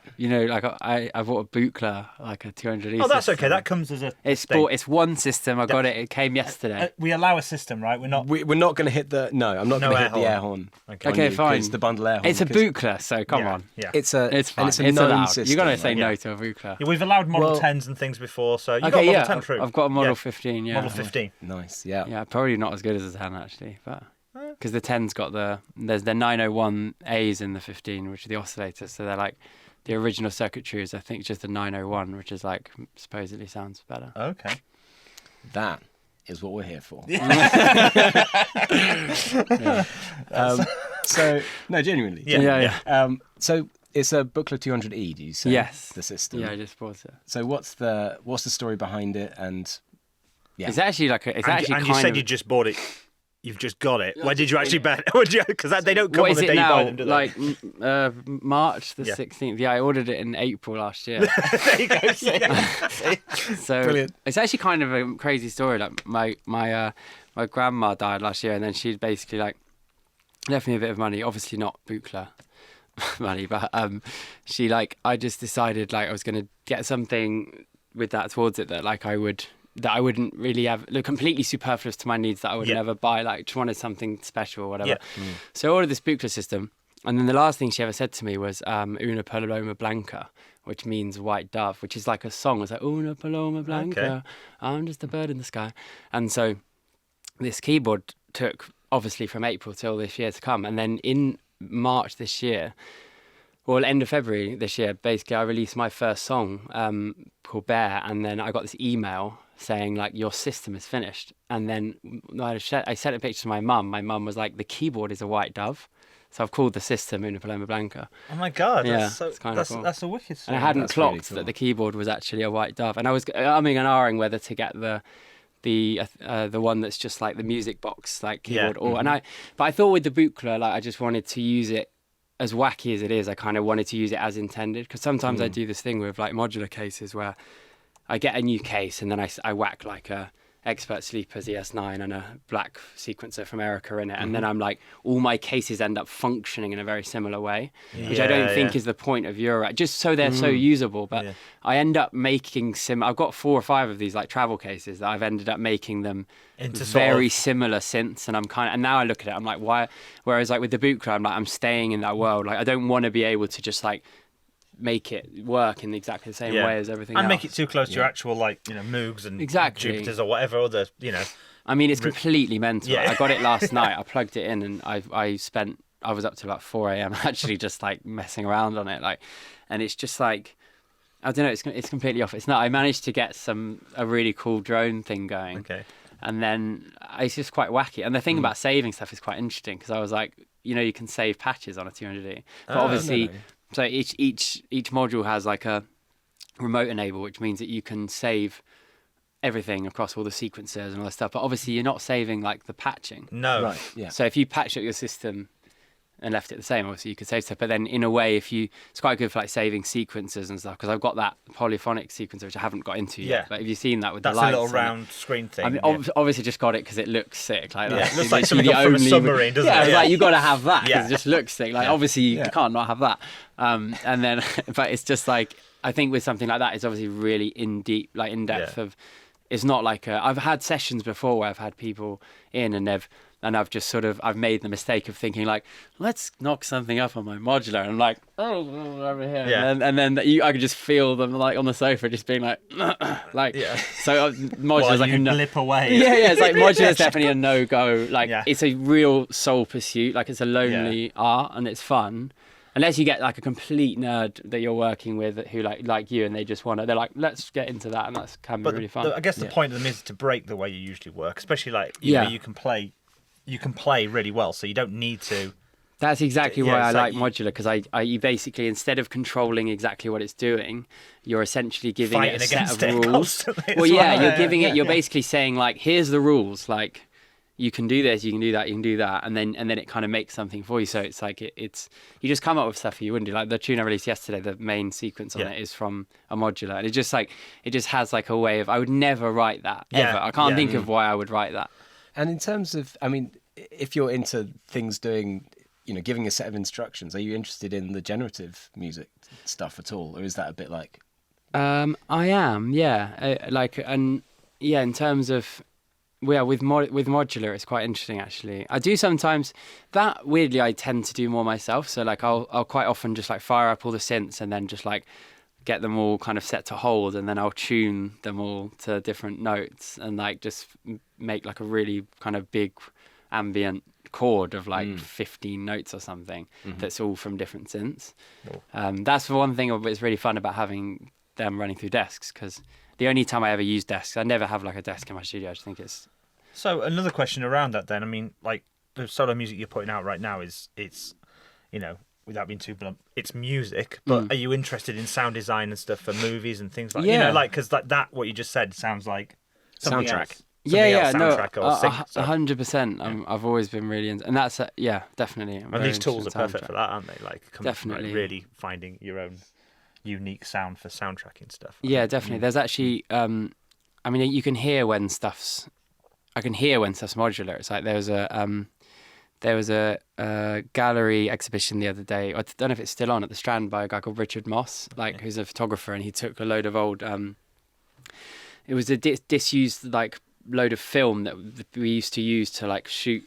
I bought a Buchla, like a 200E. Oh, that's system. okay. That comes as a. It's one system. I got it. It came yesterday. We allow a system, right? We're not. We're not going to hit the. No, I'm not going to hit the air horn. Okay, fine. It's the bundle air horn. It's a Buchla, so come on. Yeah. It's fine. a known allowed. system. You're going to say no to a Buchla. Yeah, we've allowed Model 10s and things before, so you got Okay, Model 10 through. I've got a Model 15. Yeah. Model 15. Nice. Yeah. Yeah, probably not as good as a 10 actually, but because the 10's got there's the 901As in the 15, which are the oscillators, so they're like the original circuitry is I think just a 901, which is like supposedly sounds better. Okay. That is what we're here for. So no, genuinely. Yeah. So it's a Buchla 200E. Do you say? Yes. The system. Yeah, I just bought it. So what's the story behind it? And yeah, It's actually like And you said you just bought it. You've just got it. When did you actually bet? Because they don't come what on is the it day now? you buy them, do they? Like March the 16th. Yeah, I ordered it in April last year. There you go. See? So Brilliant. It's actually kind of a crazy story. Like my grandma died last year, and then she basically like left me a bit of money. Obviously not Buchla money, but she like I just decided like I was going to get something with that towards it that like I wouldn't really have, look completely superfluous to my needs that I would never buy, like just wanted something special or whatever. Yeah. So I ordered this Buchla system, and then the last thing she ever said to me was Una Paloma Blanca, which means white dove, which is like a song. It's like Una Paloma Blanca, I'm just a bird in the sky. And so this keyboard took obviously from April till this year to come, and then in March this year, well, end of February this year, basically I released my first song called Bear, and then I got this email saying like your system is finished, and then I sent a picture to my mum. My mum was like, the keyboard is a white dove, so I've called the system Una Paloma Blanca. Oh my god, Yeah, that's it's kind of cool. that's a wicked story. And I hadn't That's clocked really cool. that the keyboard was actually a white dove, and I was umming and ahhing whether to get the one that's just like the music box like keyboard, but I thought with the Buchla, like I just wanted to use it as wacky as it is. I kind of wanted to use it as intended, because sometimes I do this thing with like modular cases where I get a new case and then I whack like a Expert Sleepers ES9 and a black sequencer from Erica in it, and then I'm like, all my cases end up functioning in a very similar way, which I don't think is the point of Euro, just so they're so usable. But I end up making I've got 4 or 5 of these like travel cases that I've ended up making them into very similar synths, and and now I look at it, I'm like, why? Whereas like with the Buchla, I'm like, I'm staying in that world. Like I don't want to be able to just like make it work in exactly the same way as everything else. And make it too close to your actual like Moogs and Jupiters or whatever other I mean, it's completely mental. Yeah. I got it last night. I plugged it in, and I was up to about 4 a.m. actually just like messing around on it, like, and it's just like, I don't know, it's completely off. It's not. I managed to get a really cool drone thing going. Okay. And then it's just quite wacky. And the thing about saving stuff is quite interesting, because I was like, you can save patches on a 200D, but obviously. No. So each module has like a remote enable, which means that you can save everything across all the sequencers and all that stuff. But obviously you're not saving like the patching. No. Right. Yeah. So if you patched up your system and left it the same, obviously you could save stuff. But then in a way, it's quite good for like saving sequencers and stuff, because I've got that Polyphonics sequencer, which I haven't got into yet. But have you seen that with that's the lights? That's a little round screen thing. I mean, obviously just got it because it looks sick. Like it looks like something from a submarine, doesn't it? Yeah, like you got to have that because it just looks sick. Like obviously you can't not have that. And then, but it's just like, I think with something like that, it's obviously really in depth of. It's not like I've had sessions before where I've had people in and I've just sort of, I've made the mistake of thinking like, let's knock something up on my modular, and I'm like, oh, over here, and then I could just feel them like on the sofa just being like, like, so modular's like a blip away. It's like modular's definitely a no go. Like it's a real soul pursuit. Like it's a lonely art, and it's fun. Unless you get like a complete nerd that you're working with who like you, and they just they're like, let's get into that, and that can be really fun. I guess the point of them is to break the way you usually work, especially like you can play really well, so you don't need to. That's exactly why I like modular, because you basically, instead of controlling exactly what it's doing, you're essentially giving it a set of rules. Well, you're giving it. You're basically saying like, here's the rules, like. You can do this, you can do that, you can do that, and then it kind of makes something for you. So it's like it's you just come up with stuff you wouldn't do. Like the tune I released yesterday, the main sequence on it is from a modular, and it just has like a way of, I would never write that ever. I can't think of why I would write that. And in terms of, I mean, if you're into things doing giving a set of instructions, are you interested in the generative music stuff at all, or is that a bit like? I am, yeah. In terms of, with modular, it's quite interesting actually. I do sometimes that weirdly I tend to do more myself. So like I'll quite often just like fire up all the synths and then just like get them all kind of set to hold, and then I'll tune them all to different notes and like just make like a really kind of big ambient chord of like 15 notes or something that's all from different synths. That's the one thing that's really fun about having them running through desks, because the only time I ever use desks, I never have like a desk in my studio. I just think it's... So another question around that then, I mean, like the solo music you're putting out right now it's without being too blunt, it's music, but are you interested in sound design and stuff for movies and things like because like that, what you just said sounds like something Soundtrack. else. Soundtrack or sync, 100%. I've always been really into, and that's definitely. And these tools are perfect for that, aren't they? Like definitely, like really finding your own unique sound for soundtracking stuff. Yeah, definitely. There's actually, I mean, you can hear when stuff's. I can hear when stuff's modular. It's like there was a gallery exhibition the other day. I don't know if it's still on at the Strand by a guy called Richard Moss, who's a photographer, and he took a load of old. It was a disused like load of film that we used to use to like shoot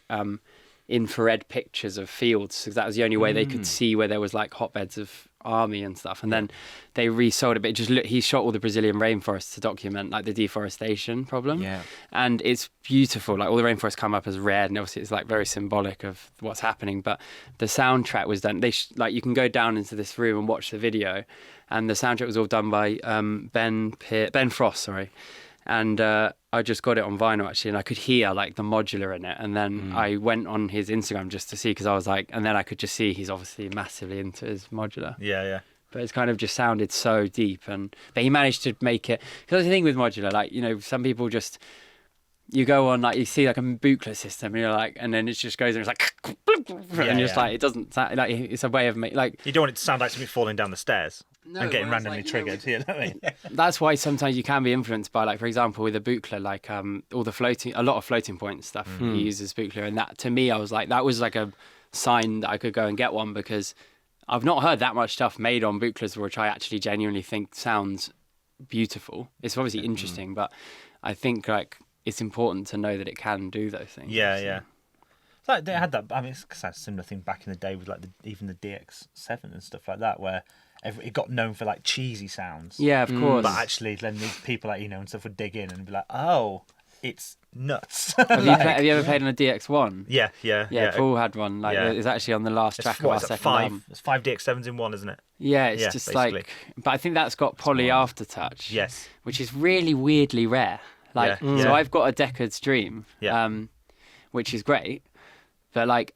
infrared pictures of fields, because that was the only way they could see where there was like hotbeds of army and stuff. And then they resold it, but he shot all the Brazilian rainforests to document like the deforestation problem. And it's beautiful, like all the rainforests come up as red, and obviously it's like very symbolic of what's happening. But the soundtrack was done, like you can go down into this room and watch the video, and the soundtrack was all done by Ben Frost, and I just got it on vinyl actually, and I could hear like the modular in it. And then I went on his Instagram just to see, because I was like, and then I could just see he's obviously massively into his modular. Yeah. But it's kind of just sounded so deep, but he managed to make it. Because the thing with modular, like, some people just, you go on, like, you see like a Buchla system, and you're like, and then it just goes and it's like, and just like, it doesn't sound like, it's a way of making, like, you don't want it to sound like something falling down the stairs and getting randomly triggered. You know what I mean? That's why sometimes you can be influenced by, like, for example, with a Buchla, like a lot of floating point stuff he uses Buchla, and that to me, I was like, that was like a sign that I could go and get one, because I've not heard that much stuff made on Buchlas which I actually genuinely think sounds beautiful. It's obviously interesting, but I think like it's important to know that it can do those things. Yeah. It's like they had that. I mean, it's a similar thing back in the day with like even the DX7 and stuff like that, where it got known for like cheesy sounds. Yeah, of course. But actually, then these people like and stuff would dig in and be like, oh, it's nuts. Have you ever played on a DX1? Yeah. Paul had one. Like it's actually on the last track of our second album. It's 5 DX7s in one, isn't it? Yeah, it's just basically. Like, but I think that's got poly aftertouch. Yes, which is really weirdly rare. Like, so I've got a Deckard's Dream, which is great. But like,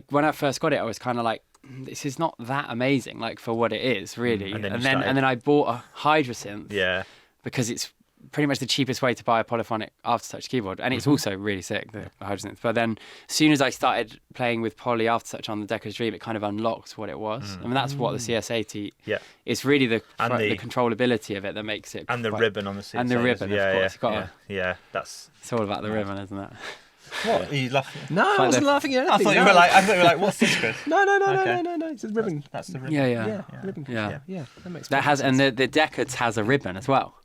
when I first got it, I was kind of like, this is not that amazing, like for what it is, really. And then I bought a Hydrasynth. Because it's pretty much the cheapest way to buy a polyphonic aftertouch keyboard, and it's also really sick, the Hydrasynth. But then as soon as I started playing with poly aftertouch on the Deckard's Dream, it kind of unlocked what it was. I mean, that's what the CS80 it's really the controllability of it that makes it, and the ribbon on the CS80 and the ribbon, of course. That's it's all about the ribbon, isn't it? What are you laughing at? No, I wasn't laughing at anything. I thought you were like, what's this good? No. It's a ribbon. That's the ribbon. Yeah. Ribbon. Yeah. That makes sense. And the Deckard's has a ribbon as well.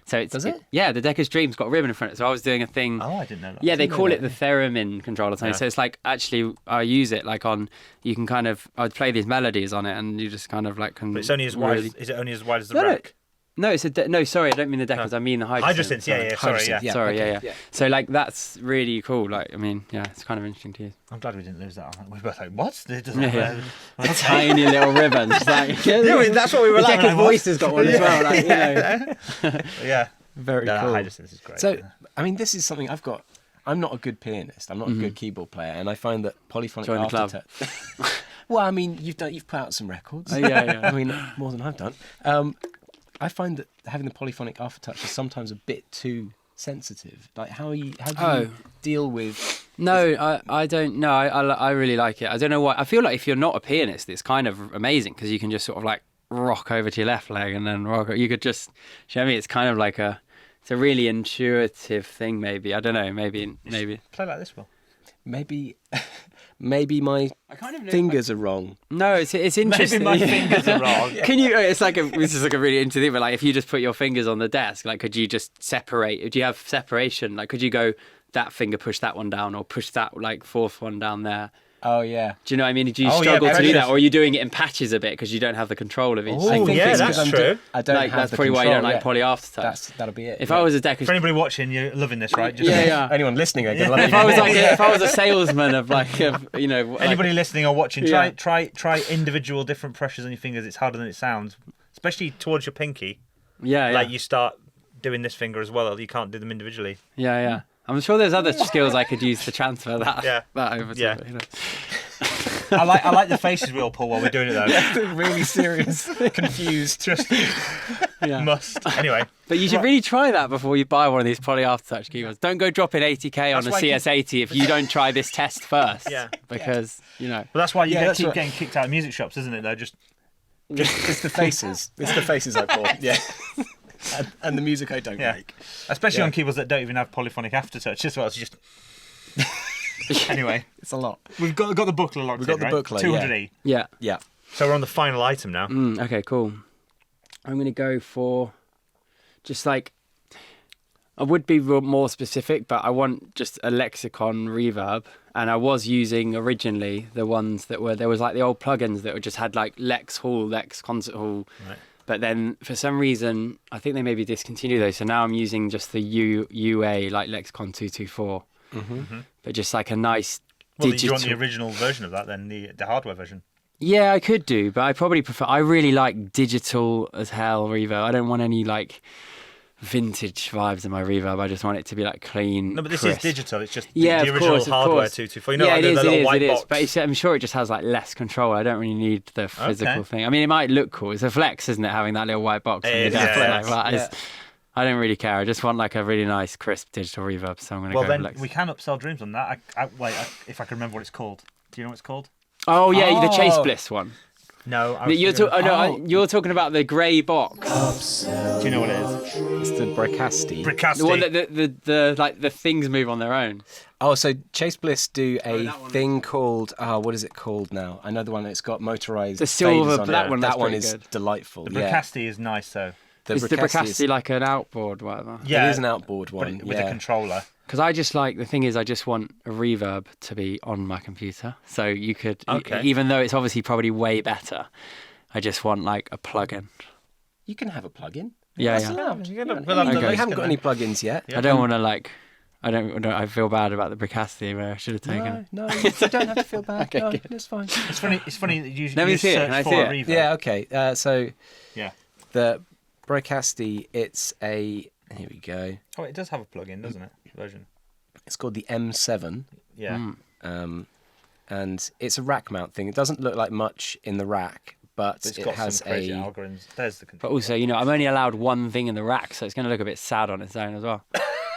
So does it? Yeah, the Deckard's Dream's got a ribbon in front of it. So I was doing a thing. Oh, I didn't know that. Yeah, they call it the theremin controller. So it's like, actually, I use it like on. You can kind of. I'd play these melodies on it, and you just kind of like can. But it's only as wide. Is it only as wide as the rack? No, no. Sorry, I don't mean the Deckard's. I mean the Hydrasynths. Sorry. So like that's really cool. Like, I mean, it's kind of interesting to use. I'm glad we didn't lose that. We were like, what? A tiny little ribbon. Just like, that's what we were like. Deckard's Voice has got one as well. Like, Yeah. Very cool. Hydrasynth is great. So, I mean, this is something I've got. I'm not a good pianist. I'm not a good keyboard player, and I find that polyphonic aftertouch. Well, I mean, you've put out some records. Yeah. I mean, more than I've done. I find that having the polyphonic aftertouch is sometimes a bit too sensitive. Like, how do you deal with? No, I don't. No, I really like it. I don't know why. I feel like if you're not a pianist, it's kind of amazing, because you can just sort of like rock over to your left leg and then rock. You could just. You know what I mean? It's kind of like it's a really intuitive thing. Maybe, I don't know. Maybe play like this, Will. Maybe maybe my I kind of know, fingers are wrong. No, it's interesting. Maybe my fingers are wrong. Can you? It's like this is like a really interesting thing. But like, if you just put your fingers on the desk, like, could you just separate? Do you have separation? Like, could you go that finger push that one down, or push that like fourth one down there? Oh yeah. Do you know what I mean? Do you Oh, yeah, struggle to do pressures. that, or are you doing it in patches a bit because you don't have the control of each? Oh, thing? yeah, it's that's 'cause true. I don't Like, have that's the probably why you don't control, like poly aftertouch. That'll be it. If yeah. I was a deck, For anybody watching, you're loving this, right? Just yeah. Anyone listening, they're gonna love If it. I was like, if I was a salesman of like, you know, like, Anybody listening or watching, Yeah. try individual different pressures on your fingers. It's harder than it sounds, especially towards your pinky. yeah, Like you start doing this finger as well. You can't do them individually. yeah. I'm sure there's other skills I could use to transfer that. Yeah. That over to. Yeah. You know. I like the faces we all pull while we're doing it though. really serious, confused. Just Yeah. must. Anyway, But you should really try that before you buy one of these poly aftertouch keyboards. Don't go dropping 80k on That's a why I CS80 if you don't try this test first. Yeah. Because, you know. but that's why you Yeah, that's keep right. getting kicked out of music shops, isn't it? Though, just It's the faces. It's the faces I bought. Yeah. And the music I don't yeah, make. especially Yeah. on keyboards that don't even have polyphonic aftertouch as well. It's just anyway. It's a lot. We've got the booklet locked We've got in, the right? booklet, yeah. 200E. Yeah. Yeah. So we're on the final item now. Okay, cool. I'm going to go for just like, I would be more specific, but I want just a lexicon reverb. And I was using originally the ones that were, there was like the old plugins that just had like Lex Hall, Lex Concert Hall. Right. But then for some reason, I think they maybe discontinued those. So now I'm using just the UA, like Lexicon 224. But just like a nice Well, digital. you want the original version of that then, the hardware version? Yeah, I could do, but I probably prefer. I really like digital as hell reverb. I don't want any like vintage vibes in my reverb. I just want it to be like clean. No, but this crisp. is digital. It's just Yeah, the of original course, of hardware course. 224. You know, Yeah, like it is, the it little is, white it box. is. But I'm sure it just has like less control. I don't really need the physical thing. I mean, it might look cool. It's a flex, isn't it? Having that little white box on your is, desk. yeah, Like, that is- I don't really care. I just want like a really nice, crisp digital reverb. So I'm going to Well, go then with Lex. we can upsell Dreams on that. Wait, if I can remember what it's called. Do you know what it's called? Oh yeah, the Chase Oh. Bliss one. No. I was You're, thinking- you're talking about the grey box. Do you know what it is? It's the Bricasti. Bricasti. The one that the like the things move on their own. Oh, so Chase Bliss do a that one. thing called what is it called now? I know the one that's got motorized. The silver- faders on that it. one, that's That one pretty is good. delightful. The yeah. Bricasti is nice though. Is the Bricasti like an outboard, whatever? Yeah, It is an outboard but one. with a controller. Because I just like, the thing is, I just want a reverb to be on my computer. So you could, Okay. even though it's obviously probably way better, I just want like a plugin. You can have a plugin. Yeah, That's yeah. allowed. We'll have We the haven't list got in any plugins yet. I don't want to like, I feel bad about the Bricasti where I should have taken it. No, you don't have to feel bad. Okay, no, good. it's fine. It's funny that you Let me you see it. search Can I for see a it? reverb. Yeah, okay. So Yeah. the Bricasti, it's a. Here we go. Oh, it does have a plug-in, doesn't it? Version. It's called the M7. Yeah. And it's a rack mount thing. It doesn't look like much in the rack, but It's it got has some crazy a. algorithms. There's the But control. also, I'm only allowed one thing in the rack, so it's going to look a bit sad on its own as well.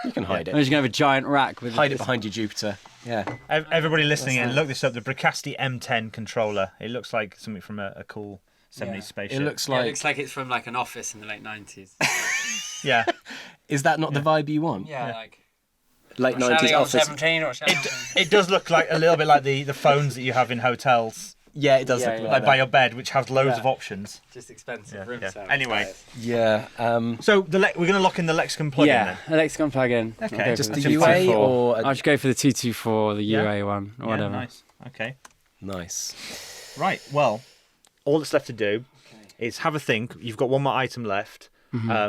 You can hide I'm it. just going to have a giant rack with Hide it behind your Jupiter. Yeah. Everybody listening in, look this up. The Bricasti M10 controller. It looks like something from a cool 70s spaceship. It looks Yeah, it like. looks like it's from like an office in the late 90s. Yeah. Is that not the vibe you want? Yeah, like Late 90s office. 17 or It does look like a little bit like the phones that you have in hotels, Yeah, it does Yeah, look yeah. like like by that. your bed, which have loads Yeah. of options. just expensive Yeah, room yeah. service. Anyway. Yeah. So we're going to lock in the Lexicon plugin Yeah, then. Lexicon plug-in. Okay, I'll go Just for the That's a UA 224. or. I'll just go for the 224, the Yeah. UA one, or Yeah, whatever. nice. Okay. Nice. Right. Well, all that's left to do is have a think. You've got one more item left,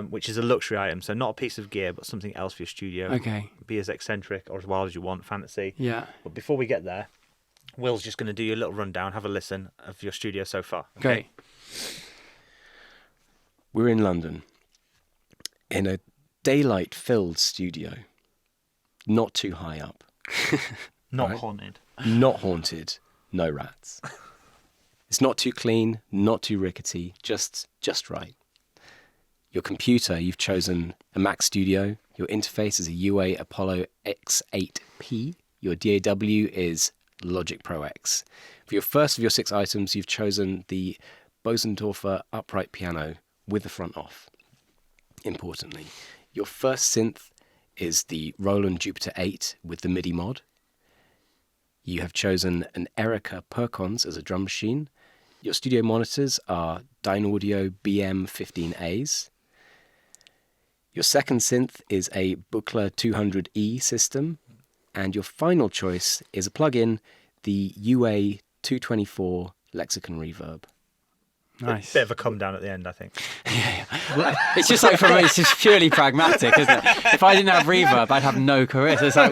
which is a luxury item. So not a piece of gear, but something else for your studio. Okay. Be as eccentric or as wild as you want, fantasy. Yeah. But before we get there, Will's just going to do you a little rundown, have a listen of your studio so far. Okay? Great. We're in London, in a daylight-filled studio, not too high up, Not Right. haunted. not haunted, no rats. It's not too clean, not too rickety, just right. Your computer, you've chosen a Mac Studio. Your interface is a UA Apollo X8P. Your DAW is Logic Pro X. For your first of your 6 items, you've chosen the Bosendorfer upright piano with the front off. Importantly, your first synth is the Roland Jupiter 8 with the MIDI mod. You have chosen an Erica Perkins as a drum machine. Your studio monitors are Dynaudio BM15As. Your second synth is a Buchla 200E system. And your final choice is a plug-in, the UA 224 Lexicon Reverb. Nice. Bit of a come down at the end, I think. It's just like, for me, it's just purely pragmatic, isn't it? If I didn't have reverb, I'd have no career. So it's like,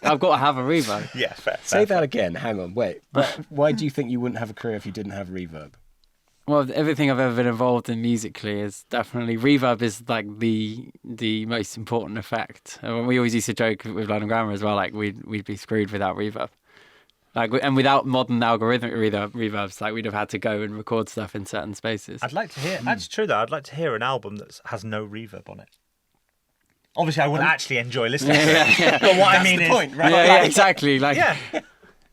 I've got to have a reverb. Yeah, fair. Say that again. Hang on. Wait. Why do you think you wouldn't have a career if you didn't have reverb? Well, everything I've ever been involved in musically is definitely reverb is like the most important effect. We always used to joke with London Grammar as well, like we'd be screwed without reverb. Like, and without modern algorithmic reverbs, like we'd have had to go and record stuff in certain spaces. I'd like to hear. That's true though. I'd like to hear an album that has no reverb on it. Obviously, I wouldn't actually enjoy listening to it. Yeah. But what I mean the is, point, right? Yeah, exactly. Like, yeah.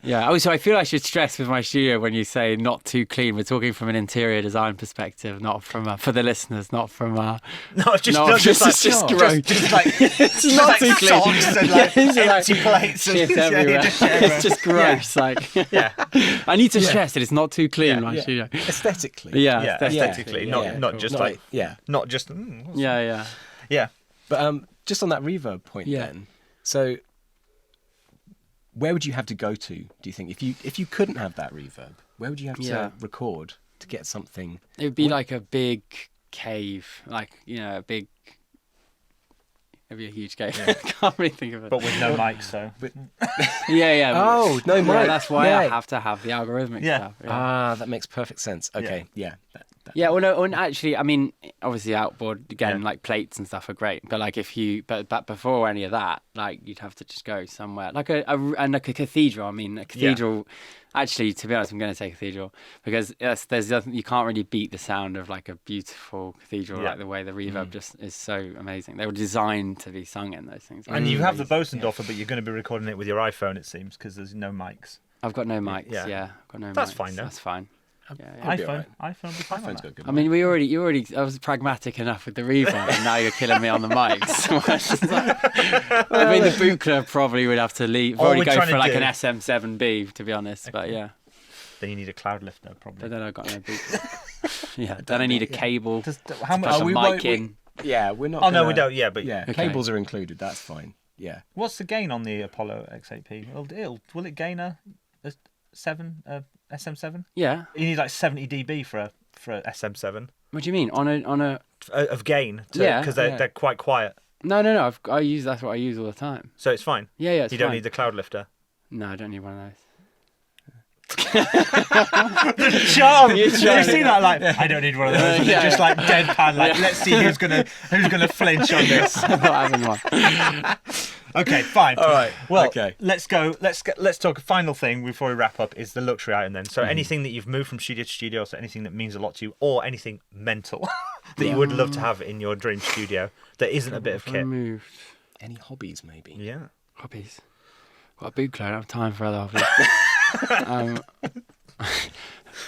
yeah. Also, I feel I should stress with my studio when you say not too clean. We're talking from an interior design perspective, not from for the listeners, not from No, it's just gross. Just like It's just not like too clean. socks and like Yeah, it's empty like plates and shit everywhere. just shit everywhere. It's just gross. Like, Yeah. I need to stress that it's not too clean. My Yeah. studio. Aesthetically. Yeah, Yeah, aesthetically, not just Not like yeah. not just yeah. yeah. But just on that reverb point Yeah. then. So where would you have to go to, do you think? If you couldn't have that reverb, where would you have to record to get something? It would be like a big cave, like a big. It'd be a huge cave. I can't really think of it. But with no mic, so Yeah. Oh, no mic. That's why I Yeah. have to have the algorithmic stuff. Yeah. Ah, that makes perfect sense. Okay, yeah. Yeah, well, no, and actually, I mean, obviously, outboard again, like plates and stuff are great, but like but before any of that, like you'd have to just go somewhere, like a cathedral. I mean, a cathedral. Actually, to be honest, I'm going to say cathedral because you can't really beat the sound of like a beautiful cathedral, like the way the reverb just is so amazing. They were designed to be sung in those things. and you have the Bosendorfer, but you're going to be recording it with your iPhone, it seems, because there's no mics. I've got no mics. Yeah. Yeah, I've got no. That's mics. fine, though. That's fine. Yeah. iPhone will be fine. iPhone's got good. I mean, you already. I was pragmatic enough with the reverb, and now you're killing me on the mics. I mean, the Buchla probably would have to leave. All Probably we're go trying for to like do- an SM7B, to be honest. But yeah, Then you need a cloud lifter, probably. but then I've got no Buchla. Yeah, then I need a cable. How much? Put a mic in. Yeah, we're not. Oh no, gonna- we don't. Yeah, but Yeah, Okay. cables are included. That's fine. Yeah. What's the gain on the Apollo X8P? Will it gain a SM7? Yeah. You need like 70 dB for a SM7 What do you mean on a? of gain. Yeah, because yeah. they're quite quiet, No. That's what I use all the time. so it's fine. Yeah. It's You don't fine. need the cloud lifter. No, I don't need one of those. Charm. You're You've trying seen that? Like, I don't need one of those. And Yeah. they're just like deadpan. Like, let's see who's gonna flinch on this. I'm not having one. Okay, fine. All right. Well, Okay. let's go. Let's talk. A final thing before we wrap up is the luxury item. Then, so anything that you've moved from studio to studio, so anything that means a lot to you, or anything mental that you would love to have in your dream studio that isn't a bit of I kit. moved. Any hobbies, maybe? Yeah. Hobbies. Got a Buchla. I don't have time for other hobbies.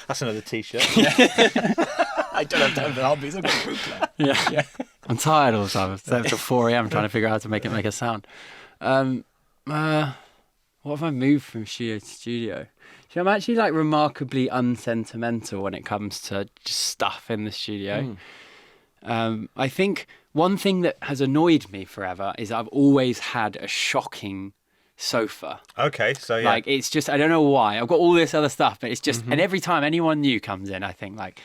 That's another T-shirt. I don't have time for hobbies. I've got a Buchla. Yeah. I'm tired all the time. I stay up till 4 a.m. trying to figure out how to make it make a sound. What have I moved from studio to studio? See, I'm actually like remarkably unsentimental when it comes to just stuff in the studio. I think one thing that has annoyed me forever is I've always had a shocking sofa. Okay, so yeah. Like, it's just, I don't know why. I've got all this other stuff, but it's just, and every time anyone new comes in, I think like,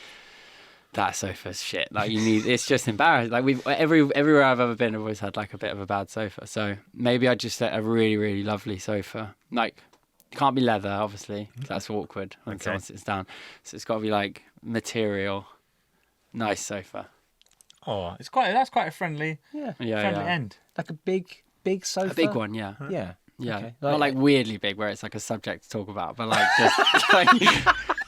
that sofa's shit. Like, it's just embarrassing. Like, everywhere I've ever been, I've always had like a bit of a bad sofa. So maybe I just set a really, really lovely sofa. Like, it can't be leather, obviously. 'Cause that's awkward when someone sits down. So it's got to be like material, nice sofa. Oh, that's quite a friendly Yeah. end. Like a big sofa. A big one, yeah. Yeah. Yeah, Okay. not like weirdly big where it's like a subject to talk about, but like just like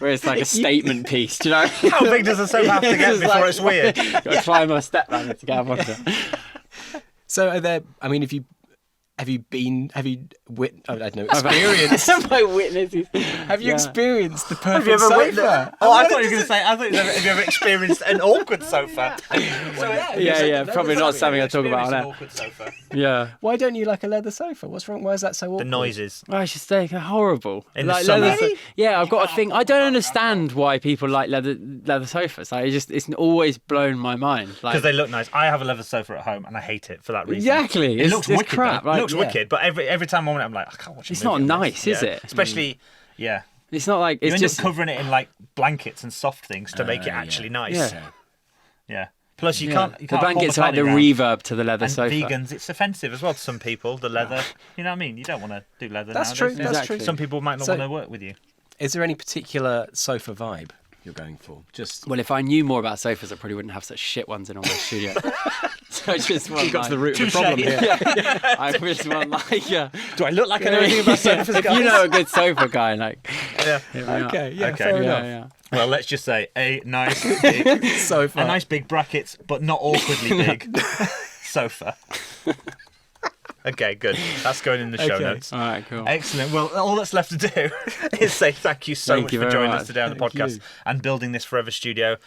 where it's like a statement piece. Do you know? How big does a sofa have to get It's before like- it's weird? Got to climb a step ladder to get up onto it. So are there? I mean, if you Have you I don't know, experienced? My witnesses. Have you experienced the perfect Have you ever sofa? Oh, I thought you were going to say, have you ever experienced an awkward sofa? Yeah, probably not something I talk about on An air. awkward sofa. Yeah. Why don't you like a leather sofa? What's wrong? Why is that so awkward? The noises. I should say they're horrible. In the summer. leather yeah, I've got a thing. I don't understand why people like leather sofas. Like, it's always blown my mind. Because they look nice. I have a leather sofa at home and I hate it for that reason. Exactly. It looks wicked. crap. It looks wicked, but every time I'm on it, I'm like, I can't watch a It's movie not on this. nice, is it? Especially, yeah. It's not like You it's end just up covering it in like blankets and soft things to make it actually nice. Yeah. Yeah. Plus, you can't. The blankets are like the reverb to the leather and sofa. vegans, it's offensive as well to some people. The leather, you know what I mean? You don't want to do leather. That's nowadays. true. That's Exactly. true. Some people might not So- want to work with you. Is there any particular sofa vibe you're going for? Just Well, if I knew more about sofas, I probably wouldn't have such shit ones in all my studio. So I just want you got to the root of Touche. the problem here. I just want like Do I look like I know anything about sofas? if you know a good sofa guy, like Yeah. hit me up. Okay, yeah, Okay. fair Yeah, enough. yeah. Well, let's just say a nice big, Sofa. a nice big brackets, but not awkwardly big sofa. Okay, good. That's going in the show Okay. notes. All right, cool. Excellent. Well, all that's left to do is say thank you so Thank much you for very joining much. us today on the Thank podcast you. and building this Forever studio.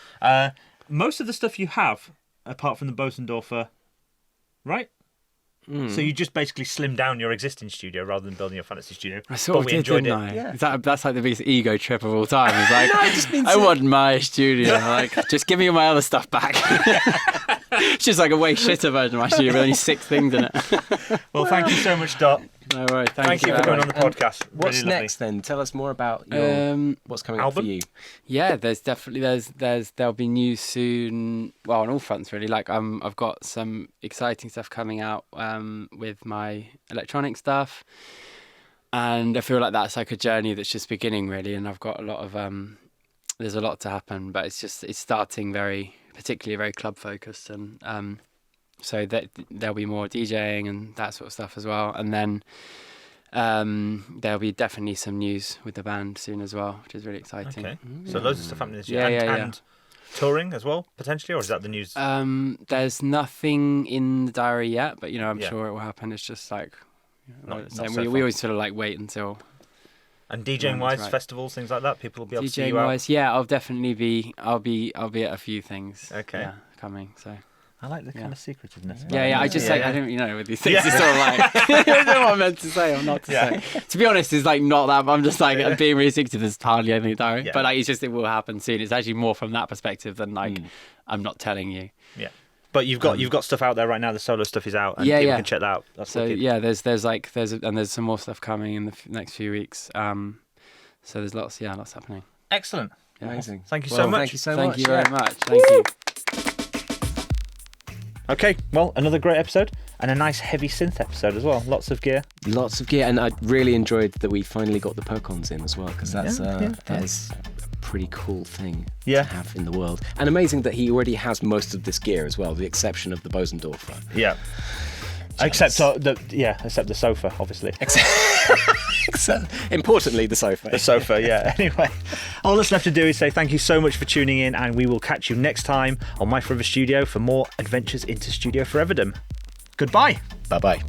Most of the stuff you have, apart from the Bosendorfer, right? So you just basically slimmed down your existing studio rather than building your fantasy studio. I sort of we did, enjoyed didn't it. I? Yeah. That's like the biggest ego trip of all time. It's like, I want my studio. Like, just give me my other stuff back. It's just like a way shitter version of my studio with only 6 things in it. Well, thank you so much, Dot. No worries. Thank you for very coming on much. the podcast. What's Really lovely. next then? Tell us more about your what's coming up for album? you. Yeah, there's definitely there'll be news soon. Well, on all fronts really. Like I've got some exciting stuff coming out with my electronic stuff, and I feel like that's like a journey that's just beginning really. And I've got a lot of there's a lot to happen, but it's starting particularly very club focused, and so that there'll be more DJing and that sort of stuff as well, and then. There'll be definitely some news with the band soon as well, which is really exciting. Okay. So loads of stuff happening this year. Yeah, and, yeah, yeah. and touring as well, potentially, or is that the news? There's nothing in the diary yet, but I'm Yeah. sure it will happen. It's just like Not so so we far. always sort of like wait until And DJing wise, right. festivals, things like that, people will be able to see DJing you out. wise. Yeah, I'll definitely be. I'll be at a few things. Okay. Yeah, coming. So I like the kind of secretiveness. about yeah. it. I just like I don't with these things. Yeah. It's sort of like I don't know what I'm meant to say or not to Yeah. say. To be honest, it's like not that. I'm just like being really secretive. There's hardly anything in the diary, Yeah. but like it's just it will happen soon. It's actually more from that perspective than like I'm not telling you. Yeah. But you've got stuff out there right now. The solo stuff is out, and Yeah, people yeah. can check that out. That's So wicked. yeah, there's some more stuff coming in the next few weeks. So there's lots happening. Excellent. Yeah. Amazing. Thank you Well, so much. Thank you so Thank much. you very yeah. much. Thank you. Okay, well, another great episode and a nice heavy synth episode as well. Lots of gear. Lots of gear, and I really enjoyed that we finally got the Perkins in as well, because that's Yeah. that is a pretty cool thing Yeah. to have in the world, and amazing that he already has most of this gear as well, with the exception of the Bosendorfer. Yeah. Except the sofa, obviously. Except, importantly, the sofa. The sofa, yeah. Anyway, all that's left to do is say thank you so much for tuning in, and we will catch you next time on My Forever Studio for more adventures into Studio Foreverdom. Goodbye. Bye bye.